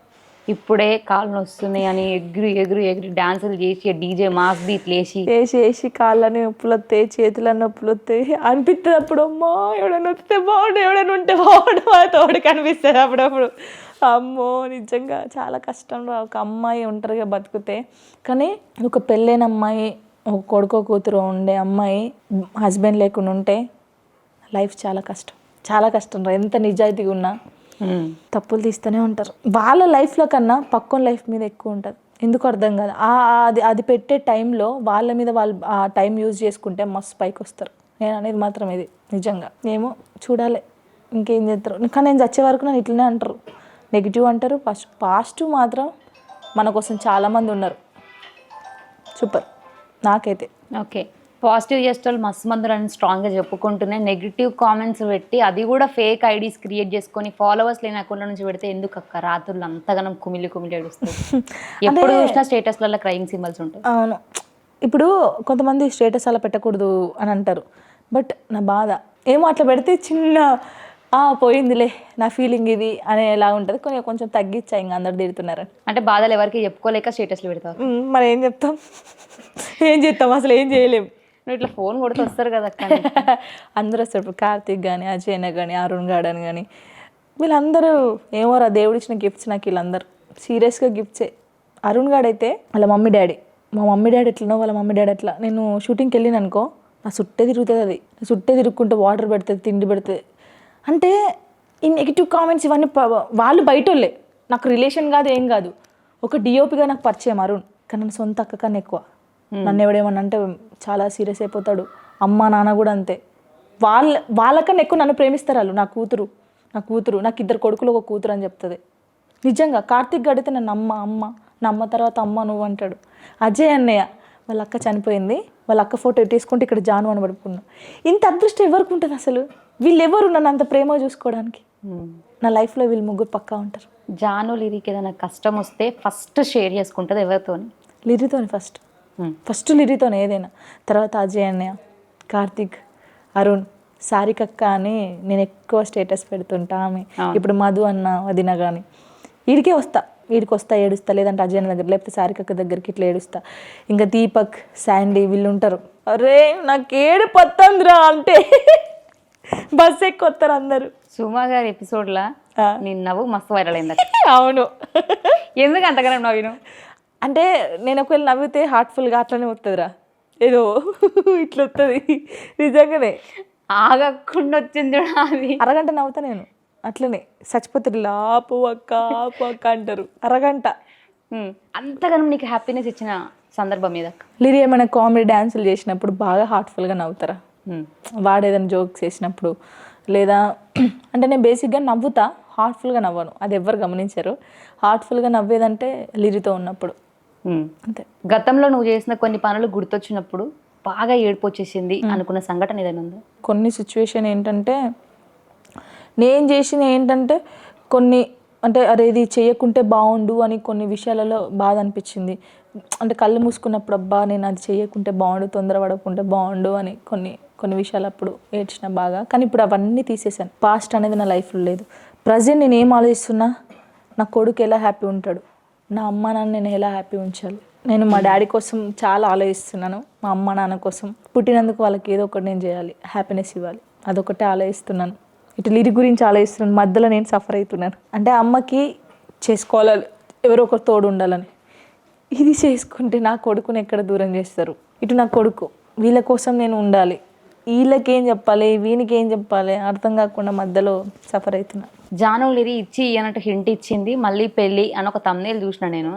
ఇప్పుడే కాళ్ళు వస్తున్నాయి అని ఎగురు డాన్సులు చేసి డీజే మాస్ బీట్ వేసి కాళ్ళని నొప్పులు వస్తాయి, చేతులని నొప్పులు వస్తాయి అనిపిస్తుంది. అప్పుడు అమ్మో ఎవడైనా వస్తే బాగుండు, ఎవడైనా ఉంటే బాగుండు మా తోడికి అనిపిస్తుంది అప్పుడప్పుడు. అమ్మో నిజంగా చాలా కష్టం రా ఒక అమ్మాయి ఒంటరిగా బతికితే. కానీ ఒక పెళ్ళైన అమ్మాయి, ఒక కొడుకో కూతురు ఉండే అమ్మాయి హస్బెండ్ లేకుండా ఉంటే లైఫ్ చాలా కష్టం, చాలా కష్టం రా. ఎంత నిజాయితీగా ఉన్నా తప్పులు తీస్తూనే ఉంటారు. వాళ్ళ లైఫ్లో కన్నా పక్కన లైఫ్ మీద ఎక్కువ ఉంటుంది. ఎందుకు అర్థం కాదు. అది పెట్టే టైంలో వాళ్ళ మీద వాళ్ళు ఆ టైం యూజ్ చేసుకుంటే మస్తు పైకి వస్తారు. నేను అనేది మాత్రం ఇది నిజంగా. ఏమో చూడాలి ఇంకేం చేస్తారు. కానీ నేను చచ్చే వరకు నన్ను ఇట్లనే అంటారు, నెగిటివ్ అంటారు. పాజిటివ్ మాత్రం మన కోసం చాలామంది ఉన్నారు. సూపర్ నాకైతే. ఓకే, పాజిటివ్ చేసేవాళ్ళు మస్తు మంది అని స్ట్రాంగ్గా చెప్పుకుంటూనే నెగిటివ్ కామెంట్స్ పెట్టి, అది కూడా ఫేక్ ఐడీస్ క్రియేట్ చేసుకొని ఫాలోవర్స్ లేని అకౌంట్ల నుంచి పెడితే ఎందుకు అక్క రాత్రులు అంతగానం కుమిలి ఏడుస్తుంది? ఎప్పుడు చూసినా స్టేటస్లలో క్రైమ్ సింబల్స్ ఉంటాయి. అవును, ఇప్పుడు కొంతమంది స్టేటస్ అలా పెట్టకూడదు అని అంటారు. బట్ నా బాధ ఏమో అట్లా పెడితే చిన్న పోయిందిలే నా ఫీలింగ్ ఇది అనేలా ఉంటుంది. కొంచెం తగ్గించా, ఇంకా అందరు తిడుతున్నారని. అంటే బాధలు ఎవరికి చెప్పుకోలేక స్టేటస్లు పెడతారు. మరి ఏం చెప్తాం, ఏం చేస్తాం, అసలు ఏం చేయలేం. నువ్వు ఇట్లా ఫోన్ కొడితే వస్తారు కదా అక్క, అందరూ వస్తారు. ఇప్పుడు కార్తీక్ కానీ, అజయ్ కానీ, అరుణ్ గార్డెన్ కానీ, వీళ్ళందరూ ఏమోరా దేవుడు ఇచ్చిన గిఫ్ట్స్ నాకు. వీళ్ళందరూ సీరియస్గా గిఫ్ట్సే. అరుణ్ గార్డ్ అయితే వాళ్ళ మమ్మీ డాడీ, మా మమ్మీ డాడీ ఎట్లనో వాళ్ళ మమ్మీ డాడీ ఎట్లా. నేను షూటింగ్కి వెళ్ళిన అనుకో, నా చుట్టే తిరుగుతుంది. అది నా చుట్టే తిరుగుకుంటే వాటర్ పెడుతుంది, తిండి పెడుతుంది. అంటే ఈ నెగిటివ్ కామెంట్స్ ఇవన్నీ వాళ్ళు బయటోళ్ళే, నాకు రిలేషన్ కాదు ఏం కాదు. ఒక డిఓపిగా నాకు పరిచయం అరుణ్, కానీ నన్ను సొంత అక్క కన్నా ఎక్కువ. నన్ను ఎవడేమన్నా అంటే చాలా సీరియస్ అయిపోతాడు. అమ్మ నాన్న కూడా అంతే. వాళ్ళకన్నా ఎక్కువ నన్ను ప్రేమిస్తారు వాళ్ళు. నా కూతురు నాకు 2 కొడుకులు 1 కూతురు అని చెప్తుంది. నిజంగా కార్తీక్ గడితే నన్ను అమ్మ నా అమ్మ తర్వాత అమ్మ నువ్వు అంటాడు. అజయ్ అన్నయ్య వాళ్ళ అక్క చనిపోయింది, వాళ్ళ అక్క ఫోటో తీసుకుంటే ఇక్కడ జాను అని పడుకున్నాను. ఇంత అదృష్టం ఎవరికి ఉంటుంది అసలు? వీళ్ళెవరు నన్ను అంత ప్రేమ చూసుకోవడానికి? నా లైఫ్లో వీళ్ళు 3 పక్కా ఉంటారు. జాను లిరికి ఏదైనా కష్టం వస్తే ఫస్ట్ షేర్ చేసుకుంటుంది ఎవరితోని? లిరితోని ఫస్ట్ లిరితోనే ఏదైనా. తర్వాత అజయ్ అన్నయ్య, కార్తీక్, అరుణ్, సారికక్క అని నేను ఎక్కువ స్టేటస్ పెడుతుంటా. ఆమె ఇప్పుడు మధు అన్న వదిన కానీ వీడికి వస్తా ఏడుస్తా, లేదంటే అజయ్ అన్న దగ్గర, లేకపోతే సారికక్క దగ్గరికి ఇట్లా ఏడుస్తా. ఇంకా దీపక్, శాండీ వీళ్ళు ఉంటారు. అరే నాకు ఏడు పత్తందిరా అంటే బస్ ఎక్కొస్తారు అందరూ. సుమా గారి ఎపిసోడ్లా నీ నవ్వు మస్తు వైరల్ అయింది. అవును. ఎందుకు అంతగానం నవ్విను? అంటే నేను ఒకవేళ నవ్వితే హార్ట్ఫుల్గా అట్లనే వస్తుందిరా, ఏదో ఇట్లా వస్తుంది నిజంగానే. ఆగకుండా వచ్చింది అది. అరగంట నవ్వుతా నేను అట్లనే. చచ్చిపోతారు లాపు అక్క అంటారు అరగంట. అంతగానం నీకు హ్యాపీనెస్ ఇచ్చిన సందర్భం మీద లిరి ఏమైనా కామెడీ డ్యాన్సులు చేసినప్పుడు బాగా హార్ట్ఫుల్గా నవ్వుతారా? వాడు ఏదైనా జోక్స్ చేసినప్పుడు, లేదా అంటే నేను బేసిక్గా నవ్వుతా, హార్ట్ఫుల్గా నవ్వను. అది ఎవరు గమనించారు. హార్ట్ఫుల్గా నవ్వేదంటే లిరితో ఉన్నప్పుడు అంతే. గతంలో నువ్వు చేసిన కొన్ని పనులు గుర్తొచ్చినప్పుడు బాగా ఏడుపు వచ్చేసింది అనుకున్న సంఘటన ఏదైనా ఉందా? కొన్ని సిచ్యువేషన్ ఏంటంటే నేను చేసిన ఏంటంటే కొన్ని అంటే అరే ఇది చేయకుంటే బాగుండు అని కొన్ని విషయాలలో బాధ అనిపించింది. అంటే కళ్ళు మూసుకున్నప్పుడు అబ్బా నేను అది చేయకుంటే బాగుండు, తొందరపడకుంటే బాగుండు అని కొన్ని విషయాలు అప్పుడు ఏడ్చిన బాగా. కానీ ఇప్పుడు అవన్నీ తీసేసాను. పాస్ట్ అనేది నా లైఫ్లో లేదు. ప్రజెంట్ నేను ఏం ఆలోచిస్తున్నా, నా కొడుకు ఎలా హ్యాపీ ఉంటాడు, నా అమ్మ నాన్న నేను ఎలా హ్యాపీ ఉంచాలి. నేను మా డాడీ కోసం చాలా ఆలోచిస్తున్నాను. మా అమ్మ నాన్న కోసం పుట్టినందుకు వాళ్ళకి ఏదో ఒకటి నేను చేయాలి, హ్యాపీనెస్ ఇవ్వాలి, అదొకటే ఆలోచిస్తున్నాను. ఇటు లిరి గురించి ఆలోచిస్తున్నాను. మధ్యలో నేను సఫర్ అవుతున్నాను. అంటే అమ్మకి చేసుకోవాలి, ఎవరో ఒకరు తోడు ఉండాలని. ఇది చేసుకుంటే నా కొడుకుని ఎక్కడ దూరం చేస్తారు. ఇటు నా కొడుకు, వీళ్ళ కోసం నేను ఉండాలి, వీళ్ళకేం చెప్పాలి వీనికి ఏం చెప్పాలి అర్థం కాకుండా మధ్యలో సఫర్ అవుతున్నా. జాను లిరి ఇచ్చి అన్నట్టు హింట్ ఇచ్చింది, మళ్ళీ పెళ్ళి అని ఒక thumbnail చూసిన నేను.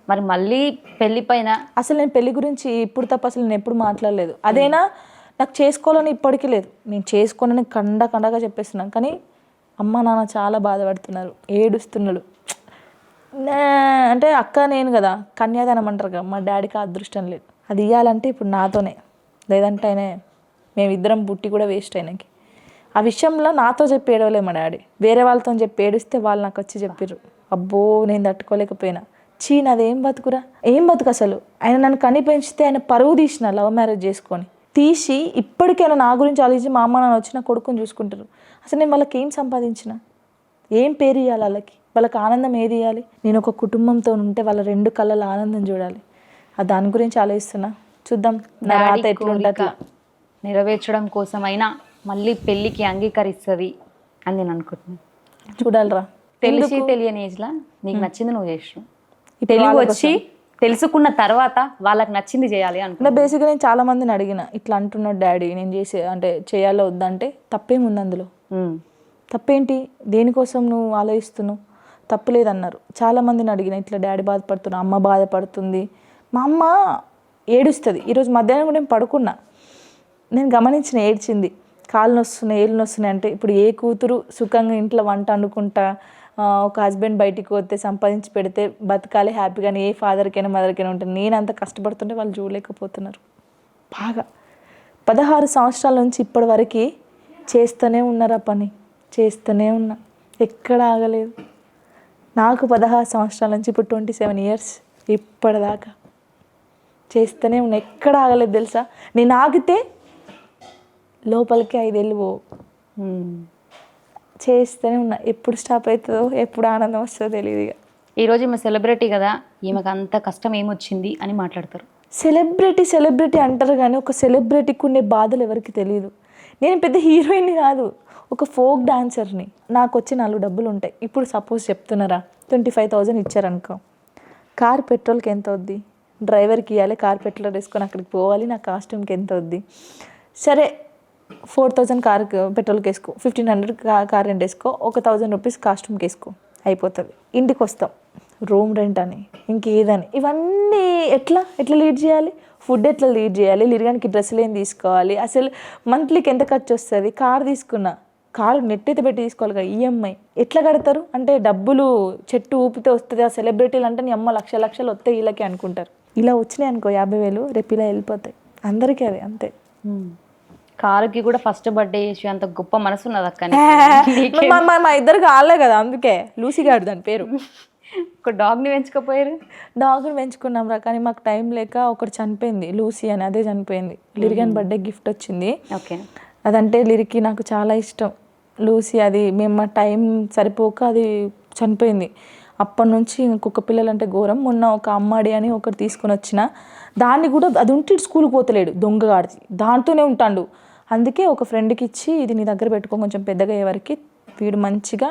మరి మళ్ళీ పెళ్లి పైన అసలు నేను పెళ్లి గురించి ఇప్పుడు తప్ప అసలు నేను ఎప్పుడు మాట్లాడలేదు. అదేనా నాకు చేసుకోవాలని ఇప్పటికీ లేదు. నేను చేసుకోనని కండగా చెప్పేస్తున్నాను. కానీ అమ్మ నాన్న చాలా బాధపడుతున్నారు, ఏడుస్తున్నాడు. అంటే అక్క నేను కదా కన్యాదానం అంటారు కదా, మా డాడీకి అదృష్టం లేదు. అది ఇవ్వాలంటే ఇప్పుడు నాతోనే, లేదంటే ఆయన మేమిద్దరం పుట్టి కూడా వేస్ట్ అయినకి. ఆ విషయంలో నాతో చెప్పి ఏడవలే మా డాడీ, వేరే వాళ్ళతో చెప్పి ఏడిస్తే వాళ్ళు నాకు వచ్చి చెప్పిర్రు. అబ్బో నేను తట్టుకోలేకపోయినా. నాదేం బతుకురా, ఏం బతుకు అసలు. ఆయన నన్ను కని పెంచితే ఆయన పరువు తీసిన, లవ్ మ్యారేజ్ చేసుకొని తీసి ఇప్పటికైనా నా గురించి ఆలోచించి మా అమ్మ నాన్న వచ్చి నా కొడుకుని చూసుకుంటారు. అసలు నేను వాళ్ళకి ఏం సంపాదించిన, ఏం పేరు ఇవ్వాలి, వాళ్ళకి ఆనందం ఏది ఇవ్వాలి. నేను ఒక కుటుంబంతో ఉంటే వాళ్ళ 2 కళ్ళలో ఆనందం చూడాలి. దాని గురించి ఆలోచిస్తున్నా. చూద్దాం నా రాత ఎట్లుంటుంది. నెరవేర్చడం కోసమైనా మళ్ళీ పెళ్ళికి అంగీకరిస్తుంది అని నేను అనుకుంటున్నాను. చూడాలిరా. తెలిసి తెలియని ఏజ్లా నీకు నచ్చింది నువ్వు చేసినావు. తెలుగు వచ్చి తెలుసుకున్న తర్వాత వాళ్ళకి నచ్చింది చేయాలి అనుకున్నా. బేసిక్గా నేను చాలా మందిని అడిగిన, ఇట్లా అంటున్నాడు డాడీ నేను చేసే అంటే చేయాలో వద్దంటే తప్పేముంది అందులో, తప్పేంటి, దేనికోసం నువ్వు ఆలోచిస్తున్నావు, తప్పులేదన్నారు. చాలామందిని అడిగిన, ఇట్లా డాడీ బాధపడుతున్నా, అమ్మ బాధపడుతుంది, మా అమ్మ ఏడుస్తుంది. ఈరోజు మధ్యాహ్నం కూడా నేను పడుకున్నా, నేను గమనించిన ఏడ్చింది. కాళ్ళు నొస్తున్నాయి, ఏళ్ళు నొస్తున్నాయి అంటే ఇప్పుడు ఏ కూతురు సుఖంగా ఇంట్లో వంట వండుకుంటా ఒక హస్బెండ్ బయటికి పోతే సంపాదించి పెడితే బతకాలి హ్యాపీగానే, ఏ ఫాదర్కైనా మదర్కైనా ఉంటుంది. నేను అంత కష్టపడుతుంటే వాళ్ళు చూడలేకపోతున్నారు. బాగా 16 సంవత్సరాల నుంచి ఇప్పటి వరకు చేస్తూనే ఉన్నారు ఆ పని, చేస్తూనే ఉన్నా, ఎక్కడ ఆగలేదు. నాకు 16 సంవత్సరాల నుంచి ఇప్పుడు 27 ఇయర్స్ ఇప్పటిదాకా చేస్తూనే ఉన్నా, ఎక్కడ ఆగలేదు తెలుసా. నేను ఆగితే లోపలికి 5 ఏళ్ళు పో, చేస్తూనే ఉన్నా. ఎప్పుడు స్టాప్ అవుతుందో, ఎప్పుడు ఆనందం వస్తుందో తెలియదు. ఇక ఈరోజు ఈమె సెలబ్రిటీ కదా, ఈమెకు అంత కష్టం ఏమొచ్చింది అని మాట్లాడతారు. సెలబ్రిటీ అంటారు కానీ ఒక సెలబ్రిటీకి ఉండే బాధలు ఎవరికి తెలియదు. నేను పెద్ద హీరోయిన్ కాదు, ఒక ఫోక్ డాన్సర్ని. నాకు వచ్చి 4 డబ్బులు ఉంటాయి. ఇప్పుడు సపోజ్ చెప్తున్నారా 25,000 ఇచ్చారనుకో, కార్ పెట్రోల్కి ఎంత అవుద్ది, డ్రైవర్కి ఇవ్వాలి, కార్ పెట్రోల్ వేసుకొని అక్కడికి పోవాలి, నా కాస్ట్యూమ్కి ఎంత అవుద్ది. సరే 4,000 కార్ పెట్రోల్కి వేసుకో, 1,500 కార్ రెంట్ వేసుకో, 1,000 రూపీస్ కాస్ట్యూమ్కి వేసుకో, అయిపోతుంది. ఇంటికి వస్తాం, రూమ్ రెంట్ అని ఇంకేదని, ఇవన్నీ ఎట్లా లీడ్ చేయాలి, ఫుడ్ ఎట్లా లీడ్ చేయాలి, లిరగానికి డ్రెస్సులు ఏం తీసుకోవాలి, అసలు మంత్లీకి ఎంత ఖర్చు వస్తుంది, కార్ తీసుకున్నా కారు నెట్ అయితే పెట్టి తీసుకోవాలి కదా, ఈఎంఐ ఎట్లా కడతారు అంటే డబ్బులు చెట్టు ఊపితే వస్తుంది. ఆ సెలబ్రిటీలు అంటే నీ అమ్మ లక్షలు వస్తాయి వీళ్ళకి అనుకుంటారు. ఇలా వచ్చినాయి అనుకో 50,000, రేపు ఇలా వెళ్ళిపోతాయి అందరికీ. అది అంతే. కారుకి కూడా ఫస్ట్ బర్త్డే చేసి అంత గొప్ప మనసు ఉన్నది అక్క. మా ఇద్దరు కాలే కదా, అందుకే లూసీ గారు దాని పేరు. ఒక డాగ్ని పెంచుకోపోయారు. డాగ్ని పెంచుకున్నాం రా, కానీ మాకు టైం లేక ఒకటి చనిపోయింది, లూసీ అని, అదే చనిపోయింది. లిరిగన్ బర్త్డే గిఫ్ట్ వచ్చింది. ఓకే. అదంటే లిరికి నాకు చాలా ఇష్టం, లూసీ. అది మేము మా టైం సరిపోక అది చనిపోయింది. అప్పటి నుంచి కుక్క పిల్లలు అంటే ఘోరం. మొన్న ఒక అమ్మాడి అని ఒకటి తీసుకొని వచ్చిన, దాన్ని కూడా అది ఉంటే స్కూల్కి పోతలేడు, దొంగగాడిది దాంతోనే ఉంటాడు. అందుకే ఒక ఫ్రెండ్కి ఇచ్చి, ఇది నీ దగ్గర పెట్టుకో కొంచెం పెద్దగా అయ్యే వరకు, వీడు మంచిగా.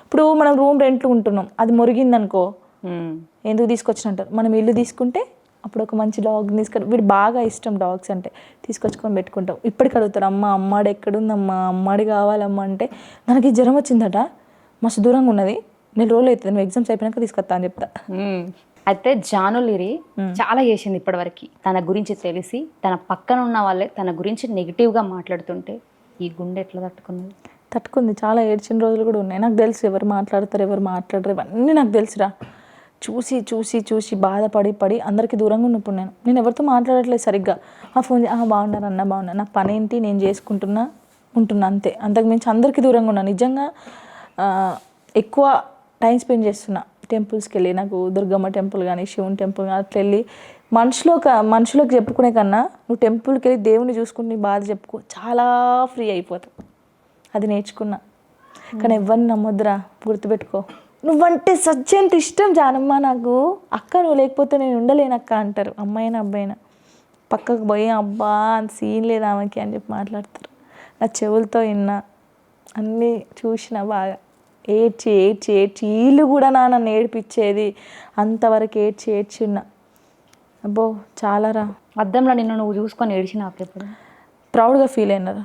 ఇప్పుడు మనం రూమ్ రెంట్లు ఉంటున్నాం, అది మురిగిందనుకో ఎందుకు తీసుకొచ్చినంటారు. మనం ఇల్లు తీసుకుంటే అప్పుడు ఒక మంచి డాగ్ తీసుకొని, వీడు బాగా ఇష్టం డాగ్స్ అంటే, తీసుకొచ్చుకొని పెట్టుకుంటాం. ఇప్పటికి అడుగుతారు, అమ్మాడి ఎక్కడుందమ్మా, అమ్మాడి కావాలమ్మా అంటే, నాకు జ్వరం వచ్చిందట, మస్తు దూరంగా ఉన్నది, 4 రోజులు అవుతుంది, నువ్వు ఎగ్జామ్స్ అయిపోయినాక తీసుకొస్తా అని చెప్తా. అయితే జాను లిరి చాలా చేసింది ఇప్పటివరకు. తన గురించి తెలిసి తన పక్కన ఉన్న వాళ్ళే తన గురించి నెగిటివ్గా మాట్లాడుతుంటే ఈ గుండె ఎట్లా తట్టుకుంది? చాలా ఏడ్చిన రోజులు కూడా ఉన్నాయి. నాకు తెలుసు ఎవరు మాట్లాడతారు ఎవరు మాట్లాడరు, ఇవన్నీ నాకు తెలుసురా. చూసి చూసి చూసి బాధపడి అందరికీ దూరంగా ఉన్నప్పుడు నేను ఎవరితో మాట్లాడట్లేదు సరిగ్గా. ఫోన్ బాగున్నారు అన్న, బాగున్నారు, నా పని ఏంటి, నేను చేసుకుంటున్నా అంతే. అంతకుమించి అందరికీ దూరంగా ఉన్నా. నిజంగా ఎక్కువ టైం స్పెండ్ చేస్తున్నా టెంపుల్స్కి వెళ్ళి. నాకు దుర్గమ్మ టెంపుల్ కానీ శివుని టెంపుల్ కానీ అట్లా వెళ్ళి మనుషులకు చెప్పుకునే కన్నా నువ్వు టెంపుల్కి వెళ్ళి దేవుని చూసుకుని నీ బాధ చెప్పుకో, చాలా ఫ్రీ అయిపోతావు. అది నేర్చుకున్నా. కానీ ఎవరిని నమ్మొద్దురా, గుర్తుపెట్టుకో. నువ్వంటే సత్యంత ఇష్టం జానమ్మ నాకు, అక్క నువ్వు లేకపోతే నేను ఉండలేనక్క అంటారు, అమ్మాయినా అబ్బాయినా. పక్కకు పోయి అబ్బా అంత సీన్ లేదు ఆమెకి అని చెప్పి మాట్లాడతారు. నా చెవులతో విన్నా, అన్నీ చూసిన, బాగా ఏడ్చి వీళ్ళు కూడా నన్ను ఏడిపించేది, అంతవరకు ఏడ్చి ఉన్నా. అబ్బో చాలా రా. అద్దంలో నిన్ను నువ్వు చూసుకొని ఏడ్చిన అప్పుడు ప్రౌడ్గా ఫీల్ అయినారా,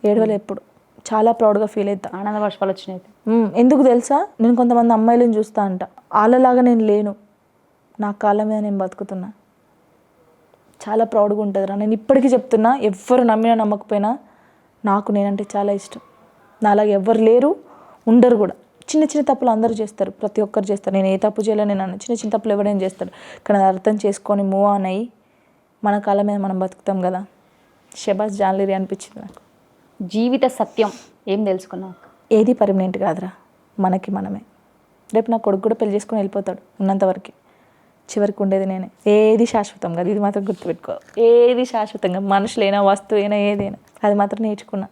ఏడవలే ఎప్పుడు, చాలా ప్రౌడ్గా ఫీల్ అవుతా. ఆనంద వర్షాలు వచ్చినాయి. ఎందుకు తెలుసా, నేను కొంతమంది అమ్మాయిలను చూస్తా అంట, వాళ్ళలాగా నేను లేను, నా కాళ్ళ మీద నేను బతుకుతున్నా, చాలా ప్రౌడ్గా ఉంటుందిరా. నేను ఇప్పటికీ చెప్తున్నా, ఎవ్వరు నమ్మినా నమ్మకపోయినా నాకు నేనంటే చాలా ఇష్టం. నాలాగా ఎవ్వరు లేరు, ఉండరు కూడా. చిన్న తప్పులు అందరూ చేస్తారు, ప్రతి ఒక్కరు చేస్తారు. నేను ఏ తప్పు చేయలే, నేను అన్న చిన్న తప్పులు ఎవరైనా చేస్తారు. కానీ అది అర్థం చేసుకొని మూవ్ ఆన్ అయ్యి మన కాళ్ళ మీద మనం బతుకుతాం కదా. షబాస్ జాన్లిరి అనిపించింది నాకు. జీవిత సత్యం ఏం తెలుసుకున్నావు? ఏది పర్మనెంట్ కాదురా, మనకి మనమే. రేపు నా కొడుకు కూడా పెళ్లి చేసుకొని వెళ్ళిపోతాడు, ఉన్నంతవరకు చివరికి ఉండేది నేనే. ఏది శాశ్వతం కాదు, ఇది మాత్రం గుర్తుపెట్టుకో. ఏది శాశ్వతంగా, మనుషులైనా వస్తువైనా ఏదైనా, అది మాత్రం నేర్చుకున్నా,